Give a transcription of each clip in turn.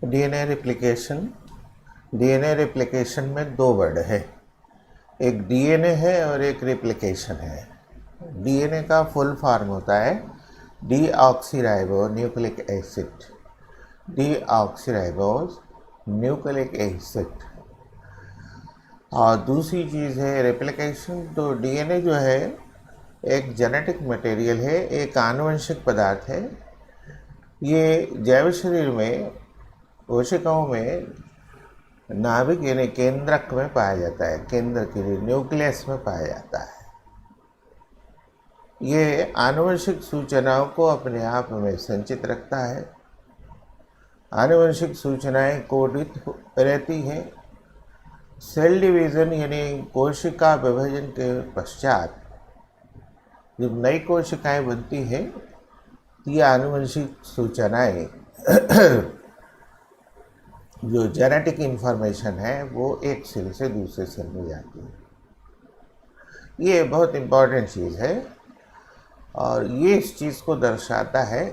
DNA replication. DNA replication में दो word है, एक डीएनए है और एक रेप्लिकेशन है। डीएनए का फुल फॉर्म होता है deoxyribo nucleic acid. Deoxyribose nucleic acid. और दूसरी चीज़ है रेप्लिकेशन। तो डीएनए जो है एक जेनेटिक मटेरियल है, एक आनुवंशिक पदार्थ है। ये जैव शरीर में कोशिकाओं में नाभिक यानी केंद्रक में पाया जाता है, केंद्र के लिए न्यूक्लियस में पाया जाता है। ये आनुवंशिक सूचनाओं को अपने आप में संचित रखता है। आनुवंशिक सूचनाएं कोडित रहती हैं। सेल डिवीज़न यानी कोशिका विभाजन के पश्चात जब नई कोशिकाएं बनती हैं तो ये आनुवंशिक सूचनाएं जो जेनेटिक इंफॉर्मेशन है वो एक सेल से दूसरे सेल में जाती है। ये बहुत इम्पॉर्टेंट चीज़ है और ये इस चीज़ को दर्शाता है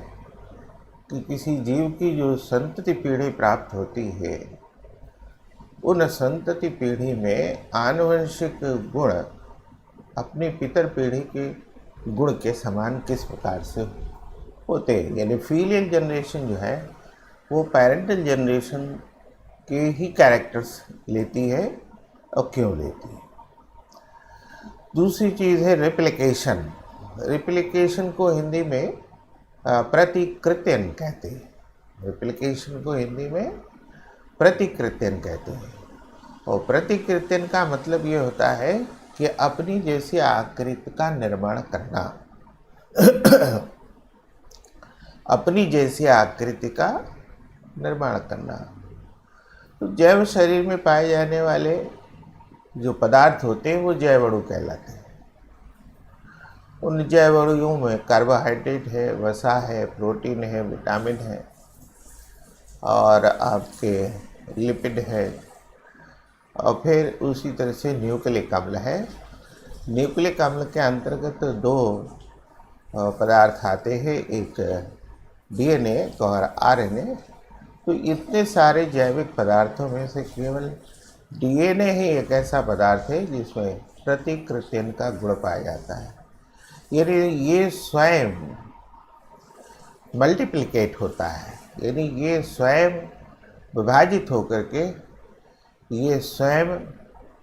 कि किसी जीव की जो संतति पीढ़ी प्राप्त होती है उन संतति पीढ़ी में आनुवंशिक गुण अपनी पितर पीढ़ी के गुण के समान किस प्रकार से होते हैं। यानी फीलियल जनरेशन जो है वो पेरेंटल जनरेशन के ही कैरेक्टर्स लेती है और क्यों लेती है। दूसरी चीज़ है रेप्लिकेशन। रेप्लिकेशन को हिंदी में प्रतिकृत्यन कहते हैं। रेप्लिकेशन को हिंदी में प्रतिकृत्यन कहते हैं। और प्रतिकृत्यन का मतलब ये होता है कि अपनी जैसी आकृति का निर्माण करना। अपनी जैसी आकृति का निर्माण करना। तो जैव शरीर में पाए जाने वाले जो पदार्थ होते हैं वो जैव अणु कहलाते हैं। उन जैव अणुओं में कार्बोहाइड्रेट है, वसा है, प्रोटीन है, विटामिन है और आपके लिपिड है और फिर उसी तरह से न्यूक्लिक अम्ल है। न्यूक्लिक अम्ल के अंतर्गत दो पदार्थ आते हैं, एक डीएनए और आरएनए। तो इतने सारे जैविक पदार्थों में से केवल डीएनए ही एक ऐसा पदार्थ है जिसमें प्रतिकृत्यन का गुण पाया जाता है। यानी ये स्वयं मल्टीप्लिकेट होता है, यानी ये स्वयं विभाजित होकर के, ये स्वयं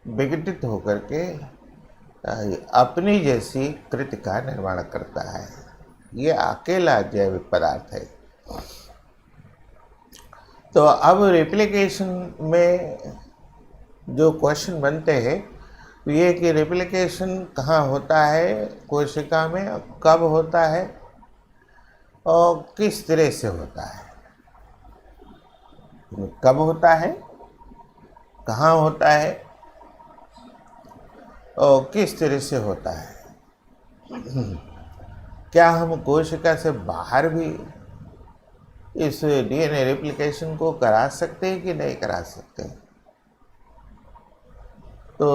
विघटित होकर के अपनी जैसी कृति का निर्माण करता है। ये अकेला जैविक पदार्थ है। तो अब रेप्लिकेशन में जो क्वेश्चन बनते हैं तो ये कि रेप्लिकेशन कहाँ होता है कोशिका में, कब होता है और किस तरह से होता है। कब होता है, कहाँ होता है और किस तरह से होता है। क्या हम कोशिका से बाहर भी इस डीएनए रेप्लिकेशन को करा सकते हैं कि नहीं करा सकते। तो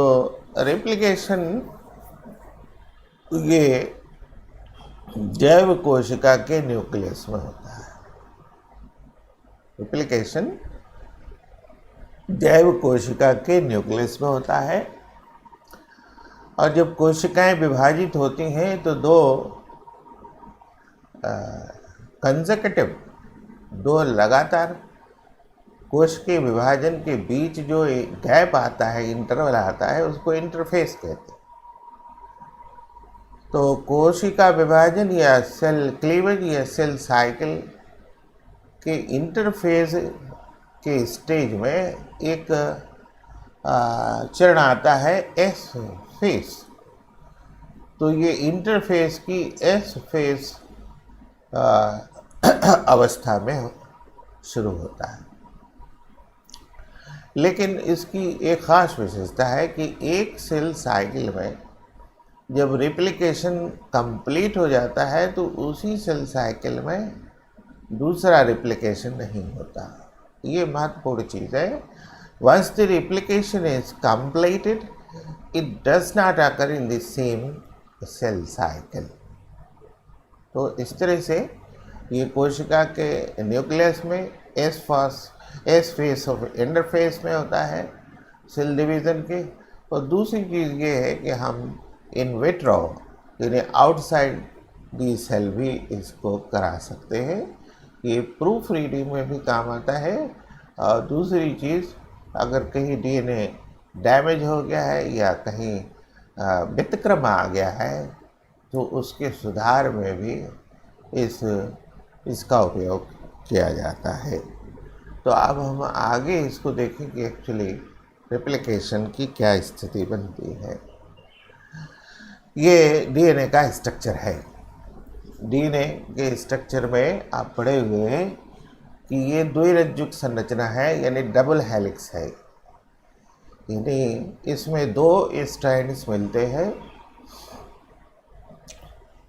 रेप्लिकेशन ये जैव कोशिका के न्यूक्लियस में होता है। रेप्लिकेशन जैव कोशिका के न्यूक्लियस में होता है और जब कोशिकाएं विभाजित होती हैं तो दो कंसेक्यूटिव, दो लगातार कोश के विभाजन के बीच जो गैप आता है, इंटरवल आता है, उसको इंटरफेस कहते हैं। तो कोशिका विभाजन या सेल क्लीवेज या सेल साइकिल के इंटरफेज के स्टेज में एक चरण आता है एस फेस। तो ये इंटरफेस की एस फेस अवस्था में शुरू होता है। लेकिन इसकी एक ख़ास विशेषता है कि एक सेल साइकिल में जब रेप्लिकेशन कंप्लीट हो जाता है तो उसी सेल साइकिल में दूसरा रेप्लिकेशन नहीं होता। ये महत्वपूर्ण चीज़ है। Once the replication is completed it does not occur in the same cell cycle. तो इस तरह से ये कोशिका के न्यूक्लियस में एस फेस ऑफ इंटरफेस में होता है सेल डिवीज़न के। और दूसरी चीज़ ये है कि हम इन विट्रो यानी आउटसाइड दी सेल भी इसको करा सकते हैं। ये प्रूफ रीडिंग में भी काम आता है। और दूसरी चीज़, अगर कहीं डीएनए डैमेज हो गया है या कहीं व्यतिक्रम आ गया है तो उसके सुधार में भी इसका उपयोग किया जाता है। तो अब हम आगे इसको देखें कि एक्चुअली रेप्लिकेशन की क्या स्थिति बनती है। ये डीएनए का स्ट्रक्चर है। डीएनए के स्ट्रक्चर में आप पढ़े हुए हैं कि ये द्विरज्जुक संरचना है, यानी डबल हेलिक्स है। यानी इसमें दो स्ट्रैंड्स मिलते हैं।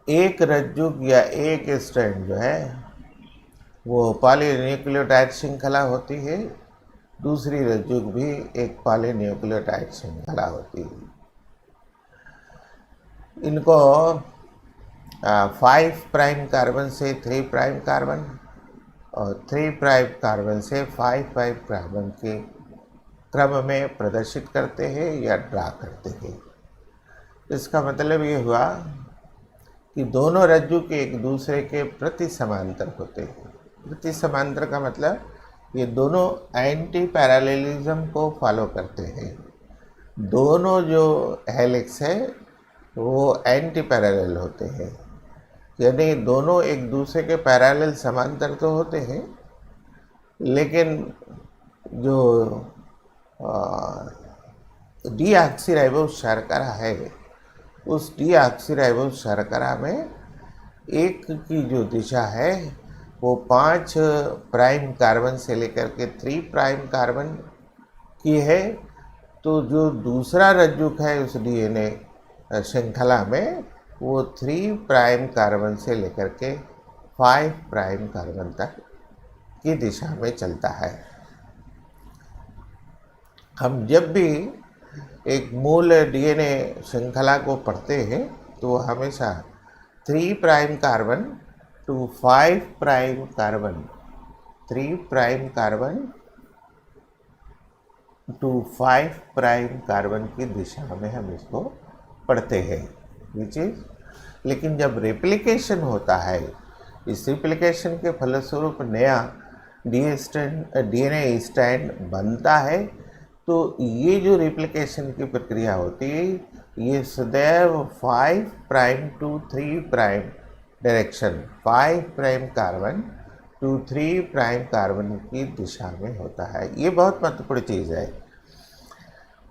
एक रज्जुक या एक स्ट्रैंड जो है वो पॉलीन्यूक्लियोटाइड श्रृंखला होती है, दूसरी रज्जुक भी एक पॉलीन्यूक्लियोटाइड श्रृंखला होती है। इनको 5 प्राइम कार्बन से 3 प्राइम कार्बन और 3 प्राइम कार्बन से 5 प्राइम कार्बन के क्रम में प्रदर्शित करते हैं या ड्रा करते हैं। इसका मतलब ये हुआ कि दोनों रज्जु के एक दूसरे के प्रति समांतर होते हैं। प्रति समांतर का मतलब ये दोनों एंटी पैरेललिज्म को फॉलो करते हैं। दोनों जो हेलिक्स है वो एंटी पैरेलल होते हैं, यानी दोनों एक दूसरे के पैरेलल समांतर तो होते हैं, लेकिन जो डीऑक्सीराइबोस शर्करा है उस डीऑक्सीराइबोस शर्करा में एक की जो दिशा है वो 5 प्राइम कार्बन से लेकर के 3 प्राइम कार्बन की है। तो जो दूसरा रज्जुक है उस डीएनए श्रृंखला में वो 3 प्राइम कार्बन से लेकर के 5 प्राइम कार्बन तक की दिशा में चलता है। हम जब भी एक मूल डीएनए श्रृंखला को पढ़ते हैं तो हमेशा 3 prime carbon to 5 prime carbon, 3 prime carbon to 5 prime carbon की दिशा में हम इसको पढ़ते हैं ये चीज़। लेकिन जब रेप्लिकेशन होता है, इस रेप्लिकेशन के फलस्वरूप नया डीएनए स्ट्रैंड बनता है, तो ये जो रेप्लिकेशन की प्रक्रिया होती है ये सदैव 5 prime to 3 prime direction, 5 prime carbon to 3 prime carbon की दिशा में होता है। ये बहुत महत्वपूर्ण चीज़ है।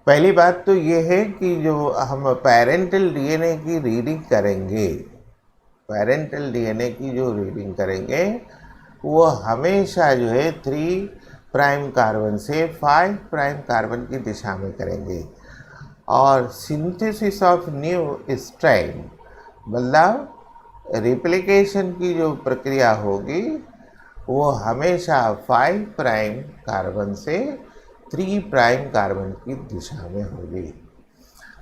पहली बात तो ये है कि जो हम पेरेंटल डीएनए की रीडिंग करेंगे, पेरेंटल डीएनए की जो रीडिंग करेंगे वो हमेशा जो है 3 प्राइम कार्बन से 5 प्राइम कार्बन की दिशा में करेंगे। और सिंथेसिस ऑफ न्यू स्ट्रैंड मतलब रेप्लिकेशन की जो प्रक्रिया होगी वो हमेशा 5 प्राइम कार्बन से 3 प्राइम कार्बन की दिशा में होगी।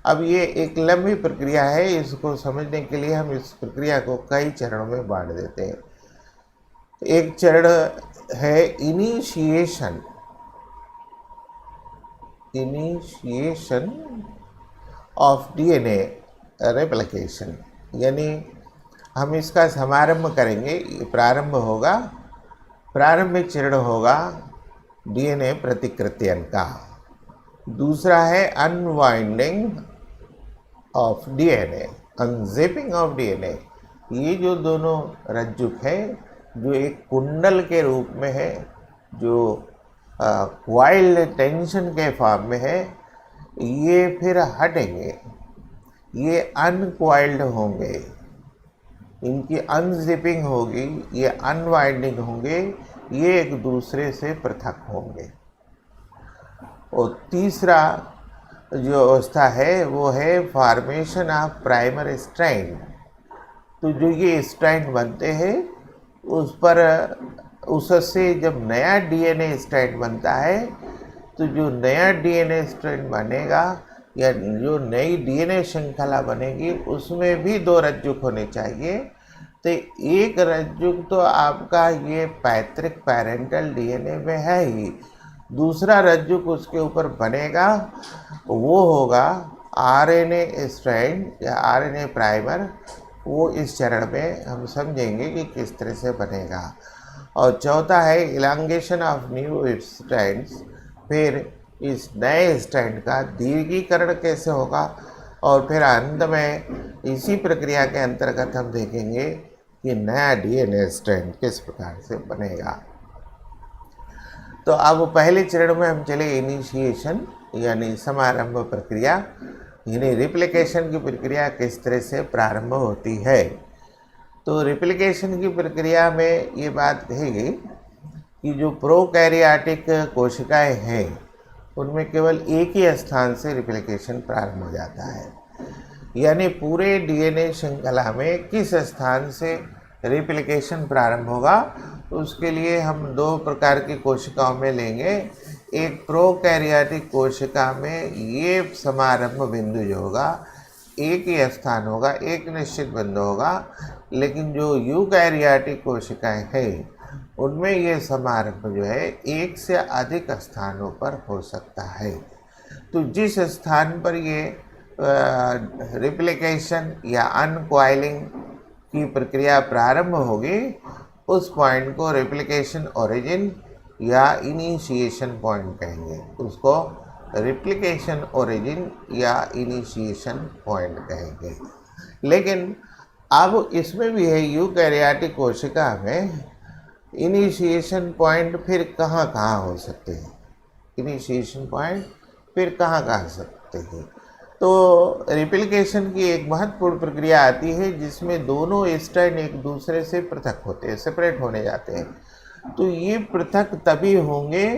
अब ये एक लंबी प्रक्रिया है, इसको समझने के लिए हम इस प्रक्रिया को कई चरणों में बांट देते हैं। एक चरण है इनिशिएशन ऑफ डीएनए रेप्लिकेशन, यानी हम इसका समारंभ करेंगे। ये प्रारंभ होगा, प्रारंभिक चरण होगा डीएनए प्रतिकृतियन का। दूसरा है unwinding of DNA, unzipping of DNA. ये जो दोनों रज्जुक है जो एक कुंडल के रूप में है, जो क्वाइल्ड टेंशन के फॉर्म में है, ये फिर हटेंगे, ये अनक्वाइल्ड होंगे, इनकी अनजिपिंग होगी, ये अनवाइंडिंग होंगे, ये एक दूसरे से पृथक होंगे। और तीसरा जो अवस्था है वो है फॉर्मेशन ऑफ प्राइमरी स्ट्रैंड। तो जो ये स्ट्रैंड बनते हैं उस पर, उससे जब नया डीएनए स्ट्रैंड बनता है तो जो नया डीएनए स्ट्रैंड बनेगा या जो नई डीएनए श्रृंखला बनेगी उसमें भी 2 रज्जुक होने चाहिए, तो एक रज्जु तो आपका ये पैतृक पैरेंटल डीएनए में है ही, दूसरा रज्जु उसके ऊपर बनेगा, वो होगा आरएनए स्ट्रैंड या आरएनए प्राइमर। वो इस चरण में हम समझेंगे कि किस तरह से बनेगा। और चौथा है इलांगेशन ऑफ न्यू स्ट्रैंड्स, फिर इस नए स्ट्रैंड का दीर्घीकरण कैसे होगा, और फिर अंत में इसी प्रक्रिया के अंतर्गत हम देखेंगे कि नया डीएनए स्ट्रैंड किस प्रकार से बनेगा। तो अब पहले चरण में हम चले इनिशिएशन यानी समारंभ प्रक्रिया, यानी रिप्लिकेशन की प्रक्रिया किस तरह से प्रारंभ होती है। तो रिप्लिकेशन की प्रक्रिया में ये बात कहेगी कि जो प्रोकैरियोटिक कोशिकाएं हैं उनमें केवल एक ही स्थान से रिप्लिकेशन प्रारंभ हो जाता है, यानी पूरे डीएनए श्रृंखला में किस स्थान से रिप्लिकेशन प्रारंभ होगा उसके लिए हम दो प्रकार की कोशिकाओं में लेंगे। एक प्रोकैरियोटिक कोशिका में ये समारंभ बिंदु जो होगा एक ही स्थान होगा, एक निश्चित बिंदु होगा, लेकिन जो यूकैरियोटिक कोशिकाएं हैं उनमें ये समारंभ जो है एक से अधिक स्थानों पर हो सकता है। तो जिस स्थान पर ये रिप्लिकेशन या अनकॉइलिंग की प्रक्रिया प्रारंभ होगी उस पॉइंट को रिप्लिकेशन ओरिजिन या इनिशिएशन पॉइंट कहेंगे, उसको रिप्लिकेशन ओरिजिन या इनिशिएशन पॉइंट कहेंगे। लेकिन अब इसमें भी है यूकैरियोटिक कोशिका में इनिशिएशन पॉइंट फिर कहाँ कहाँ हो सकते हैं, इनिशिएशन पॉइंट फिर कहाँ कहाँ सकते हैं। तो रिप्लिकेशन की एक महत्वपूर्ण प्रक्रिया आती है जिसमें दोनों स्ट्रैंड एक दूसरे से पृथक होते हैं, सेपरेट होने जाते हैं। तो ये पृथक तभी होंगे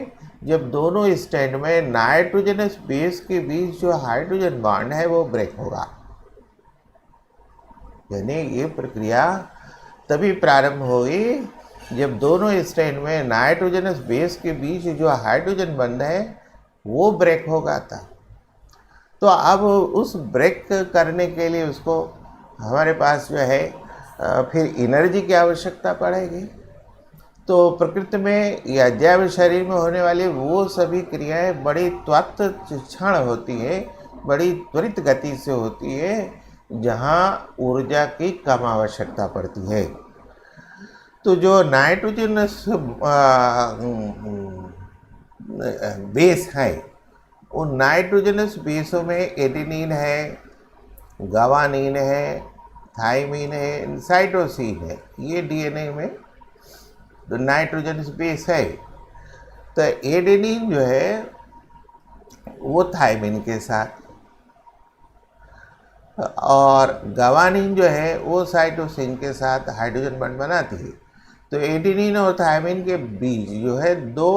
जब दोनों स्ट्रैंड में नाइट्रोजनस बेस के बीच जो हाइड्रोजन बॉन्ड है वो ब्रेक होगा, यानी ये प्रक्रिया तभी प्रारंभ होगी जब दोनों स्ट्रैंड में नाइट्रोजनस बेस के बीच जो हाइड्रोजन बॉन्ड है वो ब्रेक होगा था। तो अब उस ब्रेक करने के लिए उसको हमारे पास जो है फिर एनर्जी की आवश्यकता पड़ेगी। तो प्रकृति में या जैव शरीर में होने वाली वो सभी क्रियाएं बड़ी क्षण होती है, बड़ी त्वरित गति से होती है, जहाँ ऊर्जा की कम आवश्यकता पड़ती है। तो जो नाइट्रोजनस बेस है उन नाइट्रोजनस बेसों में एडेनिन है, गवानीन है, थाइमिन है, साइटोसिन है, ये डीएनए में तो नाइट्रोजनस बेस है। तो एडेनिन जो है वो थाइमिन के साथ और गवानीन जो है वो साइटोसिन के साथ हाइड्रोजन बॉन्ड बनाती है। तो एडेनिन और थाइमिन के बीच जो है दो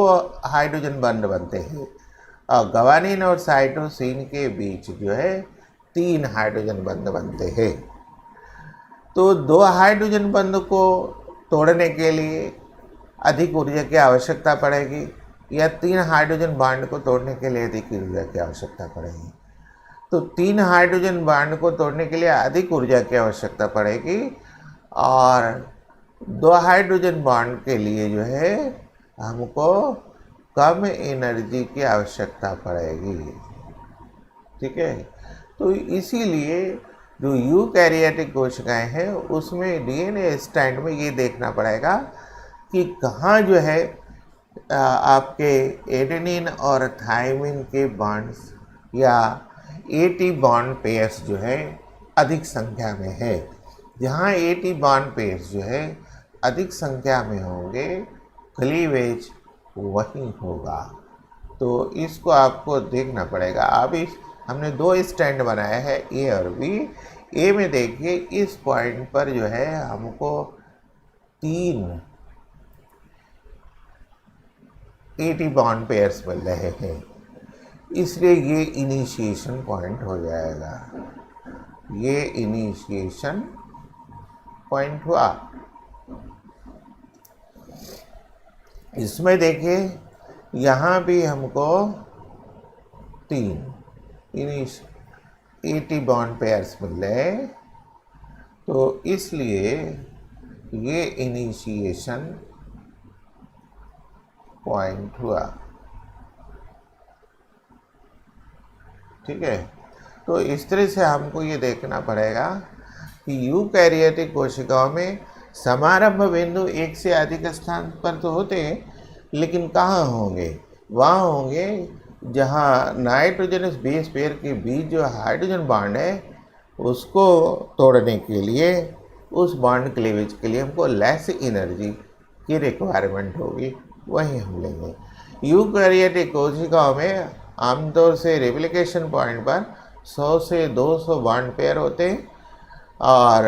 हाइड्रोजन बॉन्ड बनते हैं और गवानीन और साइटोसिन के बीच जो है 3 हाइड्रोजन बॉन्ड बनते हैं। तो 2 हाइड्रोजन बॉन्ड को तोड़ने के लिए अधिक ऊर्जा की आवश्यकता पड़ेगी या 3 हाइड्रोजन बॉन्ड को तोड़ने के लिए अधिक ऊर्जा की आवश्यकता पड़ेगी। तो 3 हाइड्रोजन बॉन्ड को तोड़ने के लिए अधिक ऊर्जा की आवश्यकता पड़ेगी और 2 हाइड्रोजन बॉन्ड के लिए जो है हमको कम एनर्जी की आवश्यकता पड़ेगी। ठीक है, तो इसीलिए जो यूकैरियोटिक कोशिकाएं हैं उसमें डीएनए स्ट्रैंड में ये देखना पड़ेगा कि कहाँ जो है आपके एडेनिन और थाइमिन के बॉन्ड्स या एटी बॉन्ड पेयर्स जो है अधिक संख्या में है। जहाँ एटी बॉन्ड पेयर्स जो है अधिक संख्या में होंगे क्लीवेज वही होगा। तो इसको आपको देखना पड़ेगा। अब इस हमने 2 स्टैंड बनाए हैं ए और बी। ए में देखिए इस पॉइंट पर जो है हमको 3 एटी बॉन्ड पेयर्स मिल रहे हैं, इसलिए ये इनिशिएशन पॉइंट हो जाएगा। ये इनिशिएशन पॉइंट हुआ। इसमें देखिए यहाँ भी हमको 3 एटी बॉन्ड पेयर्स मिल रहे हैं, तो इसलिए ये इनिशिएशन पॉइंट हुआ। ठीक है, तो इस तरह से हमको ये देखना पड़ेगा कि यूकैरियोटिक कोशिकाओं में समारंभ बिंदु एक से अधिक स्थान पर तो होते हैं, लेकिन कहाँ होंगे? वहाँ होंगे जहाँ नाइट्रोजनस बेस पेयर के बीच जो हाइड्रोजन बॉन्ड है उसको तोड़ने के लिए, उस बॉन्ड क्लीवेज के लिए हमको लेस एनर्जी की रिक्वायरमेंट होगी, वहीं हम लेंगे। यूकैरियोटिक कोशिकाओं में आमतौर से रेप्लिकेशन पॉइंट पर 100 से 200 बॉन्ड पेयर होते हैं, और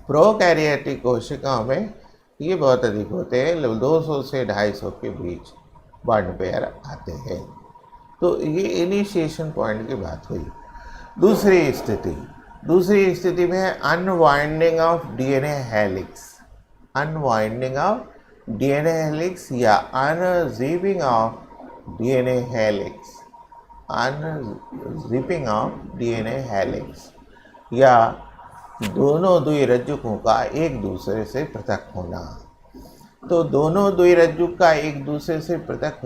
प्रोकैरियोटिक कोशिकाओं में ये बहुत अधिक होते हैं, 200 से 250 के बीच बॉन्ड पेयर आते हैं। तो ये इनिशिएशन पॉइंट की बात हुई। दूसरी स्थिति में है unwinding of DNA helix. Unwinding of DNA helix या unzipping of DNA helix. Unzipping of DNA helix या दोनों द्विरज्जुकों का एक दूसरे से पृथक होना। तो दोनों द्विरज्जुक का एक दूसरे से पृथक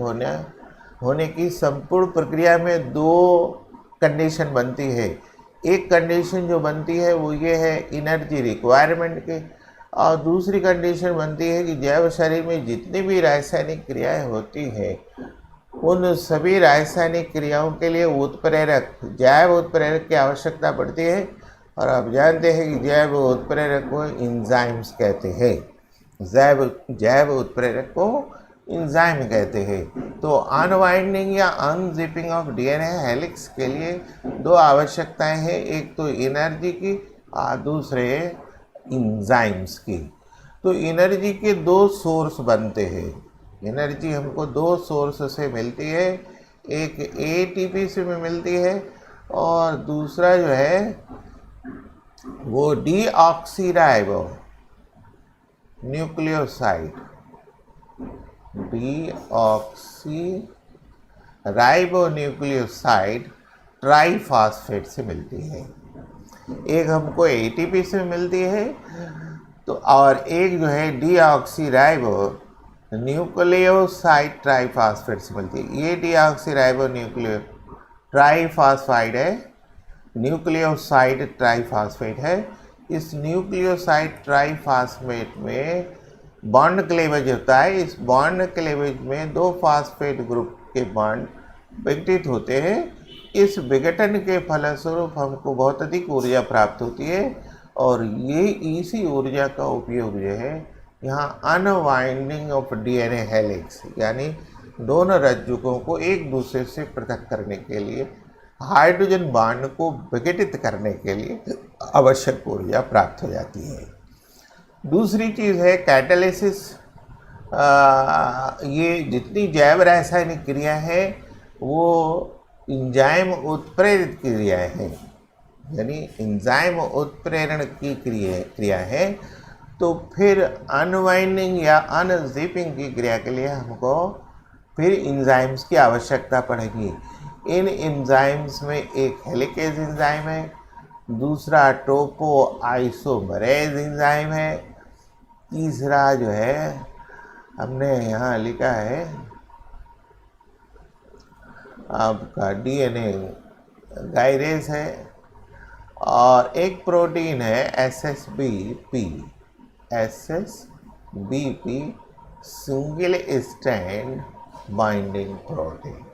होने की संपूर्ण प्रक्रिया में दो कंडीशन बनती है। एक कंडीशन जो बनती है वो ये है एनर्जी रिक्वायरमेंट के, और दूसरी कंडीशन बनती है कि जैव शरीर में जितनी भी रासायनिक क्रियाएं होती हैं उन सभी रासायनिक क्रियाओं के लिए उत्प्रेरक, जैव उत्प्रेरक की आवश्यकता पड़ती है। और आप जानते हैं कि जैव उत्प्रेरक को एंजाइम्स कहते हैं। जैव उत्प्रेरक को एंजाइम कहते हैं। तो अनवाइंडिंग या अनजिपिंग ऑफ डीएनए हेलिक्स के लिए दो आवश्यकताएं हैं, एक तो एनर्जी की और दूसरे एंजाइम्स की। तो एनर्जी के दो सोर्स बनते हैं। एनर्जी हमको दो सोर्स से मिलती है, एक एटीपी से भी मिलती है और दूसरा जो है वो डीऑक्सीराइबो न्यूक्लियोसाइड, डीऑक्सीराइबोन्यूक्लियोसाइड ट्राइफॉस्फेट से मिलती है। एक हमको एटीपी से मिलती है तो, और एक जो है डीऑक्सीराइबो न्यूक्लियोसाइड ट्राइफॉस्फेट से मिलती है। ये डीऑक्सीराइबो न्यूक्लियो ट्राइफॉस्फाइड है, न्यूक्लियोसाइड ट्राइफॉस्फेट है। इस न्यूक्लियोसाइड ट्राइफॉस्फेट में बॉन्ड क्लीवेज होता है। इस बॉन्ड क्लीवेज में दो फास्फेट ग्रुप के बॉन्ड विघटित होते हैं। इस विघटन के फलस्वरूप हमको बहुत अधिक ऊर्जा प्राप्त होती है, और ये इसी ऊर्जा का उपयोग जो है यहाँ अनवाइंडिंग ऑफ डीएनए हेलिक्स यानी दोनों रज्जुकों को एक दूसरे से पृथक करने के लिए, हाइड्रोजन बॉन्ड को विघटित करने के लिए आवश्यक ऊर्जा प्राप्त हो जाती है। दूसरी चीज़ है कैटालिसिस। ये जितनी जैव रासायनिक क्रिया है वो एंजाइम उत्प्रेरित क्रियाएं हैं, यानी एंजाइम उत्प्रेरण की क्रिया है। तो फिर अनवाइंडिंग या अनजिपिंग की क्रिया के लिए हमको फिर एंजाइम्स की आवश्यकता पड़ेगी। इन एंजाइम्स में एक हेलिकेज एंजाइम है, दूसरा टोपो आइसोमरेज एंजाइम है, तीसरा जो है हमने यहाँ लिखा है आपका डीएनए गायरेज है, और एक प्रोटीन है एसएसबीपी सिंगल स्ट्रैंड बाइंडिंग प्रोटीन।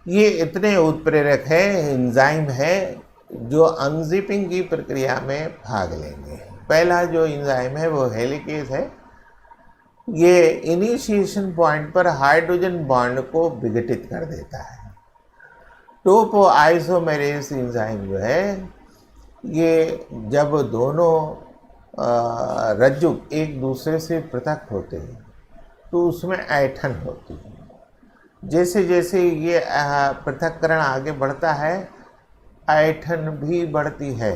ये इतने उत्प्रेरक है, एंजाइम है जो अनजिपिंग की प्रक्रिया में भाग लेंगे। पहला जो एंजाइम है वो हेलिकेज है। ये इनिशिएशन पॉइंट पर हाइड्रोजन बॉन्ड को विघटित कर देता है। टोपो आइसोमेरेज एंजाइम जो है ये जब दोनों रज्जुक एक दूसरे से पृथक होते हैं तो उसमें ऐंठन होती है। जैसे जैसे ये पृथक्करण आगे बढ़ता है ऐंठन भी बढ़ती है,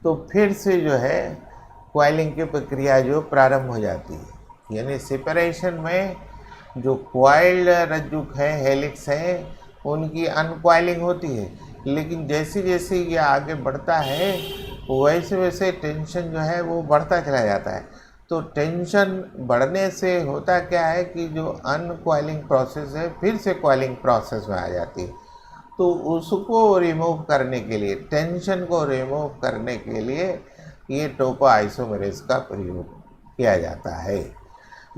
तो फिर से जो है क्वाइलिंग की प्रक्रिया जो प्रारंभ हो जाती है। यानी सेपरेशन में जो क्वाइल्ड रज्जुक है, हेलिक्स है, उनकी अनक्वाइलिंग होती है। लेकिन जैसे जैसे ये आगे बढ़ता है वैसे वैसे टेंशन जो है वो बढ़ता चला जाता है। तो टेंशन बढ़ने से होता क्या है कि जो अनकॉइलिंग प्रोसेस है फिर से कॉइलिंग प्रोसेस में आ जाती है। तो उसको रिमूव करने के लिए, टेंशन को रिमूव करने के लिए ये टोपो आइसोमेरेज का प्रयोग किया जाता है।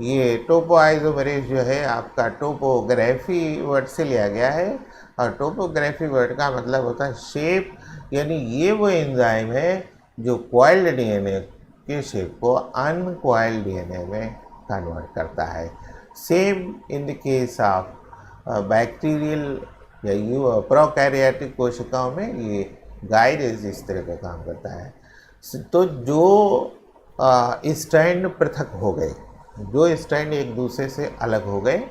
ये टोपो आइसोमेरेज जो है आपका टोपोग्राफी वर्ड से लिया गया है, और टोपोग्राफी वर्ड का मतलब होता है शेप, यानी ये वो एंजाइम है जो कॉइल्ड डीएनए के शेप को अनकॉइल्ड डीएनए में कन्वर्ट करता है। Same in the case of bacterial या प्रोकैरियोटिक कोशिकाओं में ये गाइडेज इस तरह का काम करता है। तो जो स्ट्रैंड पृथक हो गए, जो स्ट्रैंड एक दूसरे से अलग हो गए,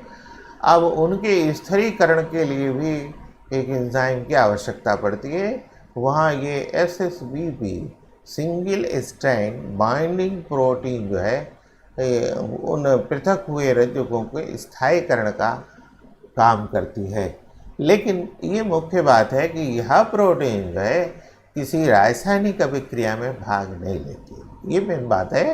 अब उनके स्थिरीकरण के लिए भी एक एंजाइम की आवश्यकता पड़ती है। वहाँ ये SSBP single strand binding protein जो है उन पृथक हुए रज्जुकों के स्थायीकरण का काम करती है। लेकिन ये मुख्य बात है कि यह प्रोटीन जो है किसी रासायनिक अभिक्रिया में भाग नहीं लेती। ये मेन बात है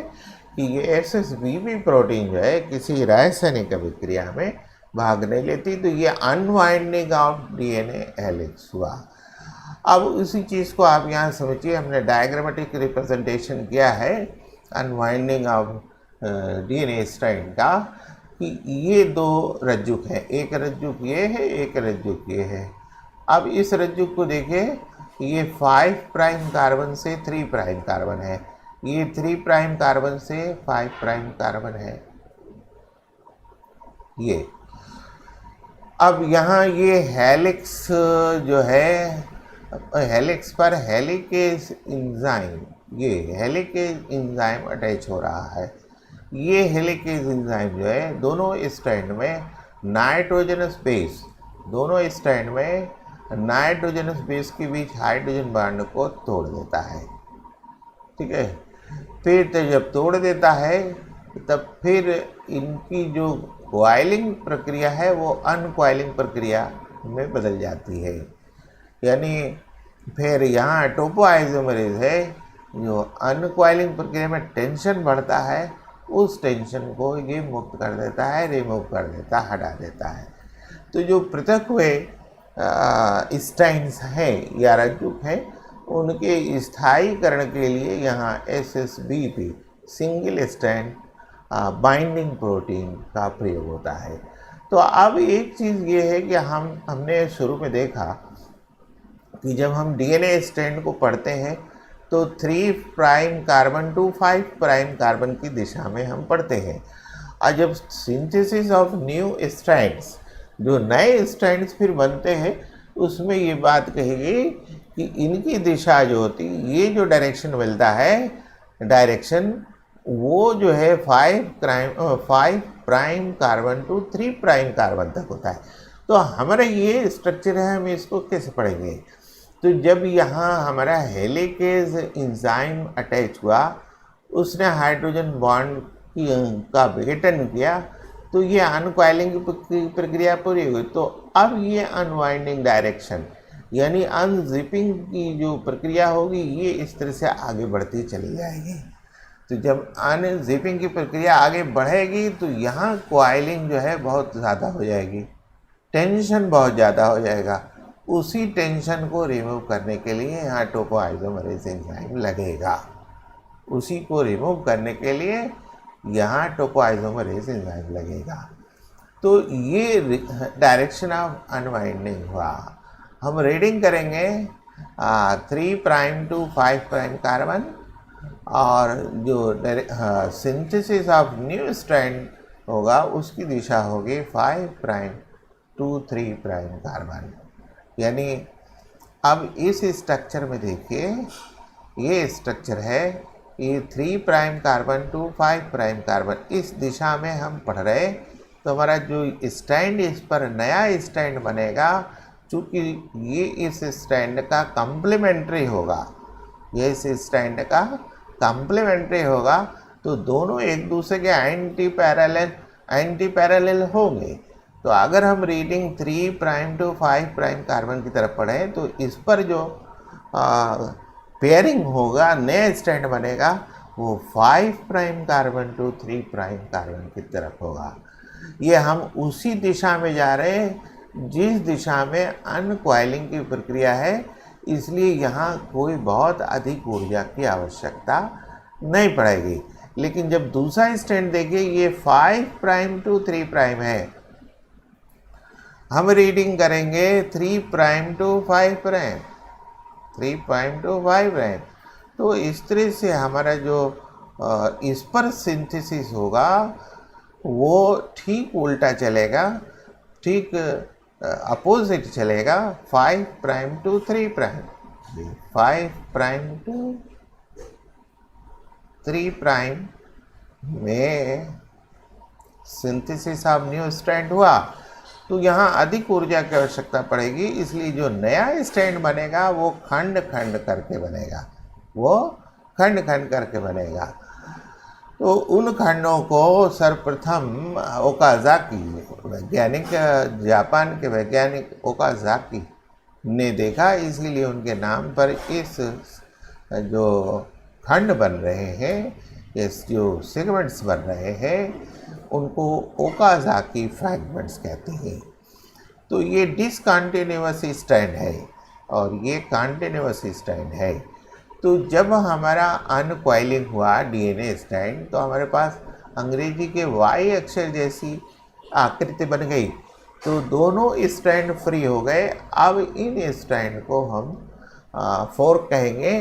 कि ये SSBP प्रोटीन जो है किसी रासायनिक अभिक्रिया में भाग नहीं लेती। तो ये अनवाइंडिंग ऑफ DNA हेलिक्स हुआ। अब उसी चीज़ को आप यहाँ समझिए, हमने डायग्रामेटिक रिप्रेजेंटेशन किया है अनवाइंडिंग ऑफ DNA स्ट्रैंड का, कि ये दो रज्जुक हैं, एक रज्जुक ये है, एक रज्जुक ये है। अब इस रज्जुक को देखें, ये 5 प्राइम कार्बन से 3 प्राइम कार्बन है, ये 3 प्राइम कार्बन से 5 प्राइम कार्बन है ये। अब यहाँ ये हेलिक्स जो है, हेलिक्स पर हेलिकेज एंजाइम, ये हेलिकेज एंजाइम अटैच हो रहा है। ये हेलिकेज एंजाइम जो है दोनों स्ट्रैंड में नाइट्रोजनस बेस, दोनों स्ट्रैंड में नाइट्रोजनस बेस के बीच हाइड्रोजन बॉन्ड को तोड़ देता है। ठीक है, फिर तो जब तोड़ देता है तब फिर इनकी जो कॉइलिंग प्रक्रिया है वो अनकॉइलिंग प्रक्रिया में बदल जाती है। यानी फिर यहाँ टोपो आइसोमेरेज है जो अनकॉइलिंग प्रक्रिया में टेंशन बढ़ता है, उस टेंशन को ये मुक्त कर देता है, रिमूव कर देता है, हटा देता है। तो जो पृथक हुए स्ट्रैंड्स हैं या रज्जुक हैं, उनके स्थायीकरण के लिए यहाँ SSBP single strand binding protein का प्रयोग होता है। तो अब एक चीज़ ये है कि हमने शुरू में देखा कि जब हम DNA स्ट्रैंड को पढ़ते हैं तो 3 prime carbon to 5 prime carbon की दिशा में हम पढ़ते हैं, और जब सिंथेसिस ऑफ न्यू स्ट्रैंड्स, जो नए स्ट्रैंड्स फिर बनते हैं, उसमें ये बात कहेगी कि इनकी दिशा जो होती, ये जो डायरेक्शन मिलता है, डायरेक्शन वो जो है 5 prime carbon to 3 prime carbon तक होता है। तो हमारा ये स्ट्रक्चर है, हम इसको कैसे पढ़ेंगे? तो जब यहाँ हमारा हेलिकेज एंजाइम अटैच हुआ, उसने हाइड्रोजन बॉन्ड का विघटन किया, तो ये अनकॉइलिंग की प्रक्रिया पूरी हुई। तो अब ये अनवाइंडिंग डायरेक्शन यानी अनजिपिंग की जो प्रक्रिया होगी, ये इस तरह से आगे बढ़ती चली जाएगी। तो जब अनजिपिंग की प्रक्रिया आगे बढ़ेगी तो यहाँ कॉइलिंग जो है बहुत ज़्यादा हो जाएगी, टेंशन बहुत ज़्यादा हो जाएगा। उसी टेंशन को रिमूव करने के लिए यहाँ टोपो आइसोमेरेज एंजाइम लगेगा। उसी को रिमूव करने के लिए यहाँ टोपो आइसोमेरेज एंजाइम लगेगा। तो ये डायरेक्शन ऑफ अनवाइंडिंग हुआ। हम रीडिंग करेंगे 3 प्राइम टू 5 प्राइम कार्बन, और जो सिंथेसिस ऑफ न्यू स्ट्रैंड होगा उसकी दिशा होगी 5 प्राइम टू 3 प्राइम कार्बन। यानी अब इस स्ट्रक्चर में देखिए, ये स्ट्रक्चर है, ये 3 prime carbon to 5 prime carbon, इस दिशा में हम पढ़ रहे। तो हमारा जो स्टैंड, इस पर नया स्टैंड बनेगा, चूँकि ये इस स्टैंड का कम्प्लीमेंट्री होगा, ये इस स्टैंड का कम्प्लीमेंट्री होगा, तो दोनों एक दूसरे के एंटी पैरेलल होंगे। तो अगर हम reading 3 prime to 5 prime carbon की तरफ पढ़ें तो इस पर जो पेयरिंग होगा, नया स्टैंड बनेगा, वो 5 prime carbon to 3 prime carbon की तरफ होगा। ये हम उसी दिशा में जा रहे हैं जिस दिशा में अनकॉइलिंग की प्रक्रिया है, इसलिए यहाँ कोई बहुत अधिक ऊर्जा की आवश्यकता नहीं पड़ेगी। लेकिन जब दूसरा स्टैंड देखिए, ये 5 प्राइम टू 3 प्राइम है, हम रीडिंग करेंगे 3 prime to 5 prime, 3 prime to 5 prime. तो इस तरह से हमारा जो इस पर सिंथेसिस होगा वो ठीक उल्टा चलेगा, ठीक अपोजिट चलेगा 5 prime to 3 prime. 5 prime to 3 prime में सिंथेसिस ऑफ न्यू स्ट्रैंड हुआ, तो यहाँ अधिक ऊर्जा की आवश्यकता पड़ेगी, इसलिए जो नया स्टैंड बनेगा वो खंड खंड करके बनेगा, वो खंड खंड करके बनेगा। तो उन खंडों को सर्वप्रथम ओकाज़ाकी वैज्ञानिक, जापान के वैज्ञानिक ओकाज़ाकी ने देखा, इसलिए उनके नाम पर इस जो खंड बन रहे हैं, इस जो सेगमेंट्स बन रहे हैं, उनको ओकाज़ाकी फ्रैगमेंट्स कहते हैं। तो ये डिसकंटिन्यूअस स्टैंड है और ये कंटिन्यूअस स्टैंड है। तो जब हमारा अनकॉइलिंग हुआ डीएनए स्टैंड, तो हमारे पास अंग्रेजी के वाई अक्षर जैसी आकृति बन गई, तो दोनों स्टैंड फ्री हो गए। अब इन स्टैंड को हम फोर्क कहेंगे।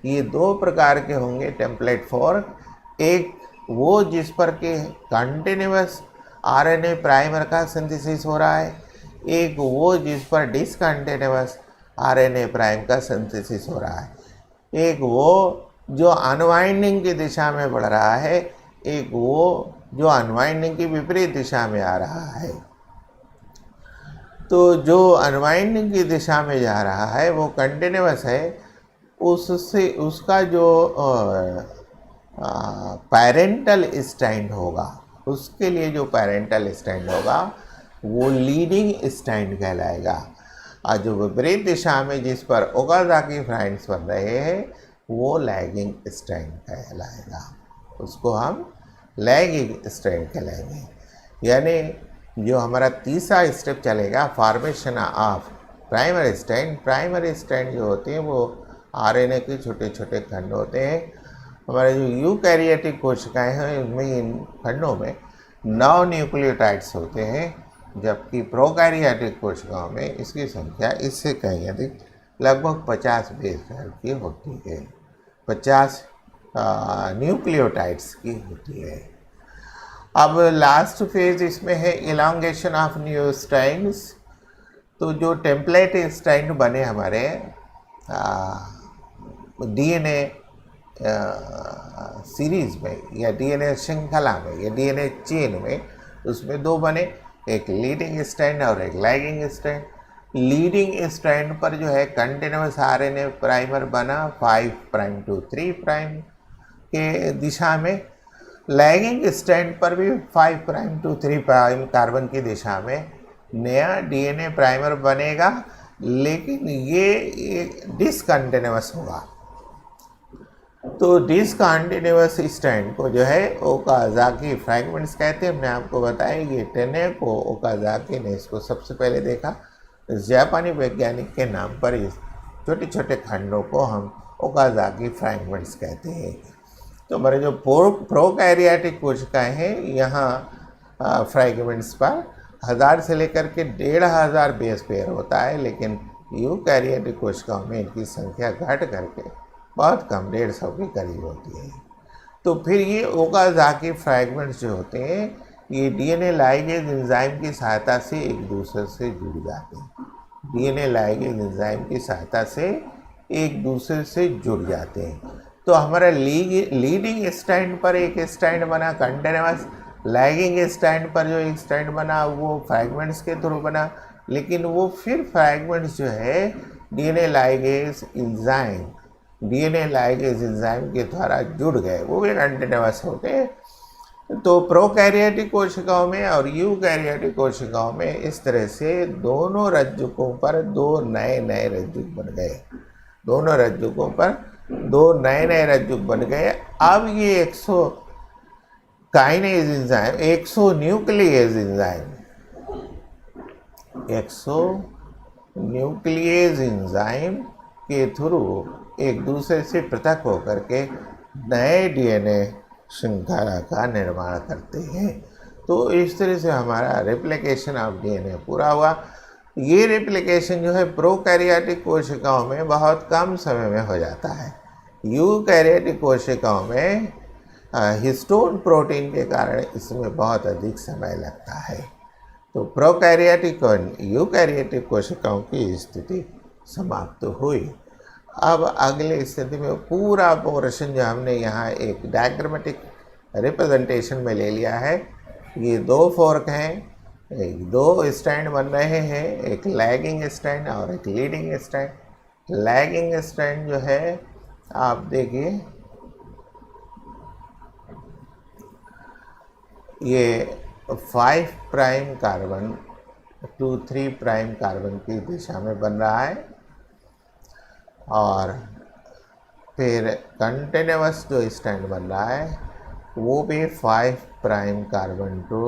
ये दो प्रकार के होंगे टेम्पलेट फोर्क, एक वो जिस पर के कंटिन्यूअस आरएनए प्राइमर का सिंथेसिस हो रहा है, एक वो जिस पर डिसकंटिन्यूअस आरएनए प्राइम का सिंथेसिस हो रहा है, एक वो जो अनवाइंडिंग की दिशा में बढ़ रहा है, एक वो जो अनवाइंडिंग की विपरीत दिशा में आ रहा है। तो जो अनवाइंडिंग की दिशा में जा रहा है वो कंटिन्यूअस है, उससे उसका जो पैरेंटल स्टैंड होगा, उसके लिए जो पैरेंटल स्टैंड होगा वो लीडिंग स्टैंड कहलाएगा, और जो विपरीत दिशा में जिस पर ओकाज़ाकी फ्रैगमेंट्स बन रहे हैं वो लैगिंग स्टैंड कहलाएगा, उसको हम लैगिंग स्टैंड कहलाएंगे। यानी जो हमारा तीसरा स्टेप चलेगा, formation of primary stand. Primary stand जो होते हैं वो आरएनए के छोटे छोटे खंड होते हैं। हमारे जो यूकैरियोटिक कोशिकाएं हैं उनमें, इन खंडों में 9 न्यूक्लियोटाइड्स होते हैं, जबकि प्रोकैरियोटिक कोशिकाओं में इसकी संख्या इससे कहीं अधिक, लगभग 50 बेस पेयर की होती है, 50 न्यूक्लियोटाइड्स की होती है। अब लास्ट फेज इसमें है इलांगेशन ऑफ न्यू स्ट्रैंड्स। तो जो टेम्पलेट स्ट्रैंड बने हमारे डीएनए सीरीज में या डीएनए श्रृंखला में या डीएनए चेन में, उसमें दो बने, एक लीडिंग स्ट्रैंड और एक लैगिंग स्ट्रैंड। लीडिंग स्ट्रैंड पर जो है कंटिन्यूअस आरएनए प्राइमर बना 5 प्राइम टू 3 प्राइम के दिशा में, लैगिंग स्ट्रैंड पर भी 5 प्राइम टू 3 प्राइम कार्बन की दिशा में नया डीएनए प्राइमर बनेगा, लेकिन ये डिसकंटिन्यूअस होगा। तो डिसकंटिन्यूअस स्टैंड को जो है ओकाज़ाकी फ्रैगमेंट्स कहते हैं। हमने आपको बताया ये टेनेको ओकाज़ाकी ने इसको सबसे पहले था। जापानी वैज्ञानिक के नाम पर इस छोटे छोटे खंडों को हम ओकाज़ाकी फ्रैगमेंट्स कहते हैं। तो हमारे जो प्रोकैरियोटिक कोशिकाएं हैं, यहाँ फ्रैगमेंट्स पर 1000 से लेकर के 1500 बेस पेयर होता है, लेकिन यूकैरियोटिक कोशिकाओं में इनकी संख्या घट करके बहुत कम, 150 के करीब होती है। तो फिर ये ओकाज़ाकी फ्रैगमेंट्स जो होते हैं, ये डीएनए लाइगेज एंजाइम की सहायता से एक दूसरे से जुड़ जाते हैं। डीएनए लाइगेज एंजाइम की सहायता से एक दूसरे से जुड़ जाते हैं। तो हमारा लीडिंग स्टैंड पर एक स्टैंड बना कंटिन्यूअस, लैगिंग स्टैंड पर जो एक स्टैंड बना वो फ्रैगमेंट्स के थ्रू बना, लेकिन वो फिर फ्रैगमेंट्स जो है डीएनए लाइगेज एंजाइम के द्वारा जुड़ गए, वो भी कंटिन्यूअस हो गए। तो प्रोकैरियोटिक कोशिकाओं में और यूकैरियोटिक कोशिकाओं में इस तरह से दोनों रज्जुकों पर दो नए नए रज्जुक बन गए, दोनों रज्जुकों पर दो नए नए रज्जुक बन गए। अब ये काइनेज एंजाइम, एक्सोन्यूक्लियेज एंजाइम, एक्सोन्यूक्लियेज एंजाइम के थ्रू एक दूसरे से पृथक होकर के नए डीएनए श्रृंखला का निर्माण करते हैं। तो इस तरह से हमारा रेप्लिकेशन ऑफ डीएनए पूरा हुआ। ये रेप्लिकेशन जो है प्रोकैरियोटिक कोशिकाओं में बहुत कम समय में हो जाता है। यूकैरियोटिक कोशिकाओं में हिस्टोन प्रोटीन के कारण इसमें बहुत अधिक समय लगता है। तो प्रोकैरियोटिक और यूकैरियोटिक कोशिकाओं की स्थिति समाप्त हुई। अब अगले स्थिति में पूरा पोर्शन जो हमने यहाँ एक डायग्रामेटिक रिप्रेजेंटेशन में ले लिया है, ये दो फोर्क हैं, दो स्टैंड बन रहे हैं, एक लैगिंग स्टैंड और एक लीडिंग स्टैंड। लैगिंग स्टैंड जो है आप देखिए, ये 5 prime carbon to 3 prime carbon की दिशा में बन रहा है, और फिर कंटिन्यूअस जो स्टैंड बन रहा है वो भी 5 prime carbon to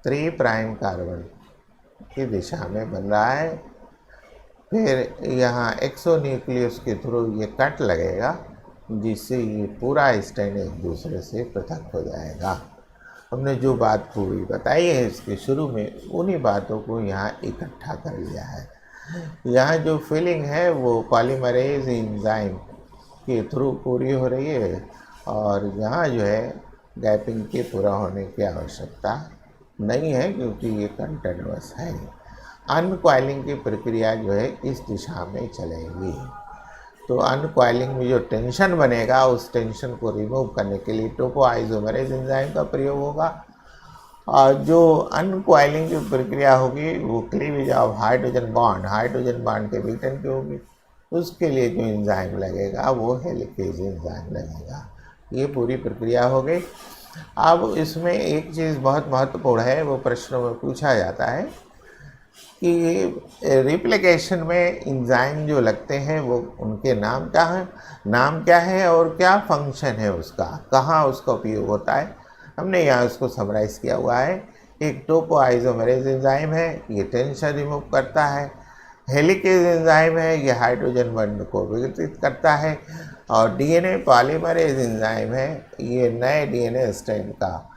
3 prime carbon की दिशा में बन रहा है। फिर यहाँ एक्सोन्यूक्लियस के थ्रू ये कट लगेगा, जिससे ये पूरा स्टैंड एक दूसरे से पृथक हो जाएगा। हमने जो बात पूरी बताई है इसके शुरू में, उन्हीं बातों को यहाँ इकट्ठा कर लिया है। यहाँ जो फिलिंग है वो पॉलीमरेज एंजाइम के थ्रू पूरी हो रही है, और यहाँ जो है गैपिंग के पूरा होने की आवश्यकता नहीं है, क्योंकि ये कंटिन्यूअस है। अनकॉइलिंग की प्रक्रिया जो है इस दिशा में चलेगी। तो अनकॉइलिंग में जो टेंशन बनेगा उस टेंशन को रिमूव करने के लिए टोपोआइसोमरेज एंजाइम का प्रयोग होगा, और जो अनकॉइलिंग की प्रक्रिया होगी वो क्लीवेज ऑफ हाइड्रोजन बॉन्ड के विघटन की होगी। उसके लिए जो एंजाइम लगेगा वो हेलिकेज एंजाइम लगेगा। ये पूरी प्रक्रिया हो गई। अब इसमें एक चीज़ बहुत महत्वपूर्ण है, वो प्रश्नों में पूछा जाता है कि रिप्लिकेशन में एंजाइम जो लगते हैं वो उनके नाम क्या है और क्या फंक्शन है उसका, कहाँ उसका उपयोग होता है। हमने यहाँ उसको समराइज़ किया हुआ है। एक टोपोआइसोमरेज एंजाइम है, ये टेंशन रिमूव करता है। हेलिकेज एंजाइम है, ये हाइड्रोजन बॉन्ड को विघटित करता है। और डीएनए पॉलीमरेज एंजाइम है, ये नए डीएनए स्ट्रैंड का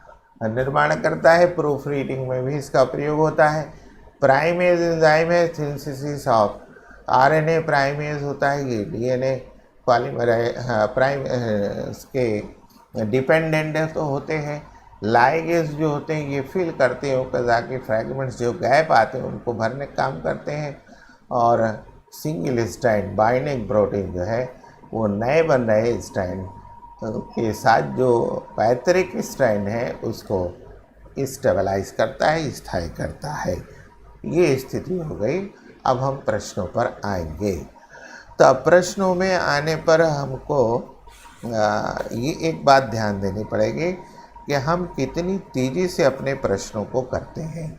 निर्माण करता है। प्रूफ रीडिंग में भी इसका प्रयोग होता है। प्राइमेज एंजाइम है, सिंथेसिस ऑफ आरएनए प्राइमेज होता है, ये डीएनए पॉलीमरेज के डिपेंडेंट तो होते हैं। लाइगेज जो होते हैं ये फिल करते हैं ओकाज़ा के फ्रैगमेंट्स, जो गैप आते हैं उनको भरने का काम करते हैं। और सिंगल स्ट्रैंड बाइंडिंग प्रोटीन जो है वो नए बन रहे स्ट्रैंड के साथ जो पैतृक स्ट्रैंड है उसको स्टेबलाइज करता है, स्थायी करता है। ये स्थिति हो गई। अब हम प्रश्नों पर आएंगे। तो प्रश्नों में आने पर हमको ये एक बात ध्यान देनी पड़ेगी कि हम कितनी तेज़ी से अपने प्रश्नों को करते हैं।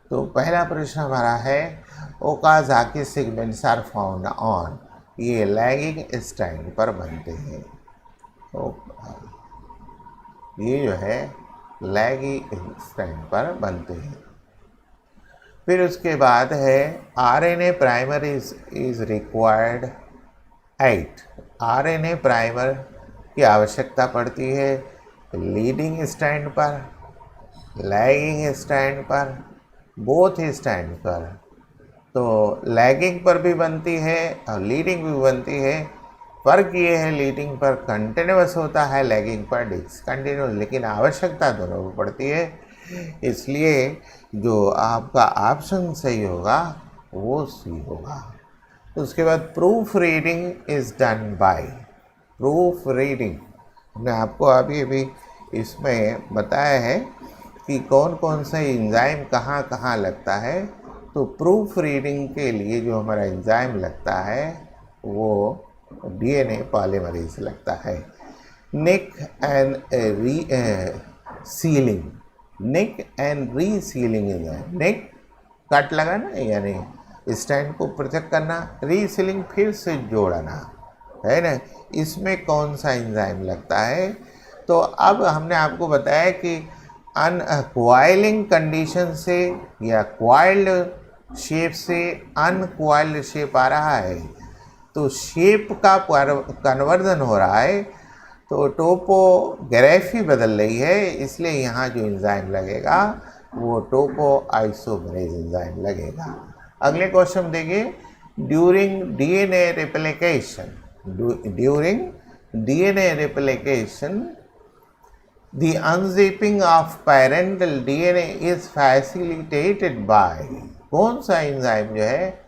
तो पहला प्रश्न हमारा है, Okazaki segments are found on, ये लैगिंग स्ट्रैंड पर बनते हैं। तो ये जो है लैगिंग स्ट्रैंड पर बनते हैं। फिर उसके बाद है RNA primer is required 8, RNA primer की आवश्यकता पड़ती है लीडिंग स्ट्रैंड पर, लैगिंग स्ट्रैंड पर, बोथ स्ट्रैंड पर। तो लैगिंग पर भी बनती है और लीडिंग भी बनती है। फ़र्क ये है लीडिंग पर कंटिन्यूअस होता है, लैगिंग पर डिसकंटिन्यूअस, लेकिन आवश्यकता दोनों को पड़ती है। इसलिए जो आपका ऑप्शन सही होगा वो सी होगा। तो उसके बाद proof reading is done by, proof reading हमने आपको अभी इसमें बताया है कि कौन कौन सा एंजाइम कहाँ कहाँ लगता है। तो प्रूफ रीडिंग के लिए जो हमारा एंजाइम लगता है वो डीएनए पॉलीमरेज लगता है। Nick and sealing, nick and resealing enzyme. Nick cut लगाना यानी स्टैंड को पृथक करना, रीसीलिंग फिर से जोड़ना, है ना। इसमें कौन सा एंजाइम लगता है? तो अब हमने आपको बताया कि अनकॉइलिंग कंडीशन से या कॉइल्ड शेप से अनकॉइल्ड शेप आ रहा है, तो शेप का कन्वर्जन हो रहा है, तो टोपोग्राफी बदल रही है, इसलिए यहाँ जो एंजाइम लगेगा वो टोपो आइसोमरेज एंजाइम लगेगा। अगले क्वेश्चन देखिए, during DNA replication, during DNA replication the unzipping of parental DNA is facilitated by, कौन सा एंजाइम जो है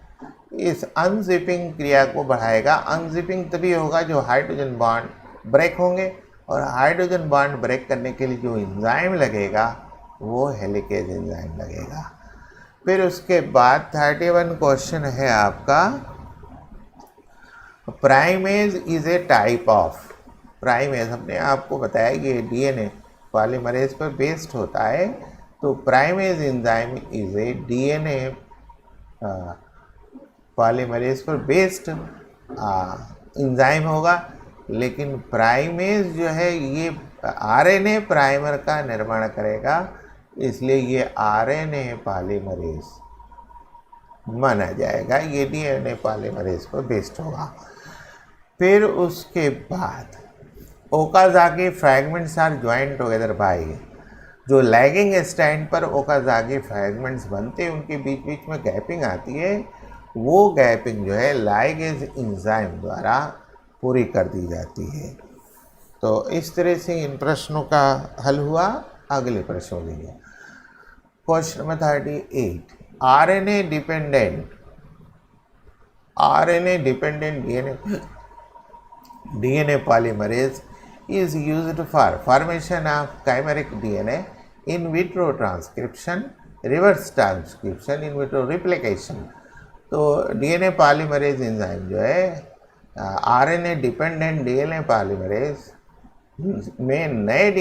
इस अनजिपिंग क्रिया को बढ़ाएगा? अनजिपिंग तभी होगा जो हाइड्रोजन बॉन्ड ब्रेक होंगे, और हाइड्रोजन बॉन्ड ब्रेक करने के लिए जो एंजाइम लगेगा वो हेलिकेज एंजाइम लगेगा। फिर उसके बाद 31 क्वेश्चन है आपका, primase is a type of, primase हमने आपको बताया कि डीएनए पॉलीमरेज पर बेस्ड होता है, तो primase enzyme is a DNA polymerase पर बेस्ड एंजाइम होगा, लेकिन प्राइमेज जो है ये आरएनए प्राइमर का निर्माण करेगा, इसलिए ये आरएनए पॉलीमरेज माना जाएगा, ये डीएनए पॉलीमरेज पर बेस्ड होगा। फिर उसके बाद Okazaki fragments are joint together by, जो लैगिंग स्टैंड पर ओकाज़ाकी फ्रैगमेंट्स बनते हैं उनके बीच बीच में गैपिंग आती है, वो गैपिंग जो है लाइगेज एंजाइम द्वारा पूरी कर दी जाती है। तो इस तरह से इन प्रश्नों का हल हुआ। अगले प्रश्न लीजिए, question number 38, RNA dependent DNA polymerase is used for formation of chimeric DNA, in vitro transcription, reverse transcription, in vitro replication। तो डीएनए पॉलीमरेज एंजाइम जो है आरएनए डिपेंडेंट डीएनए पॉलीमरेज में नए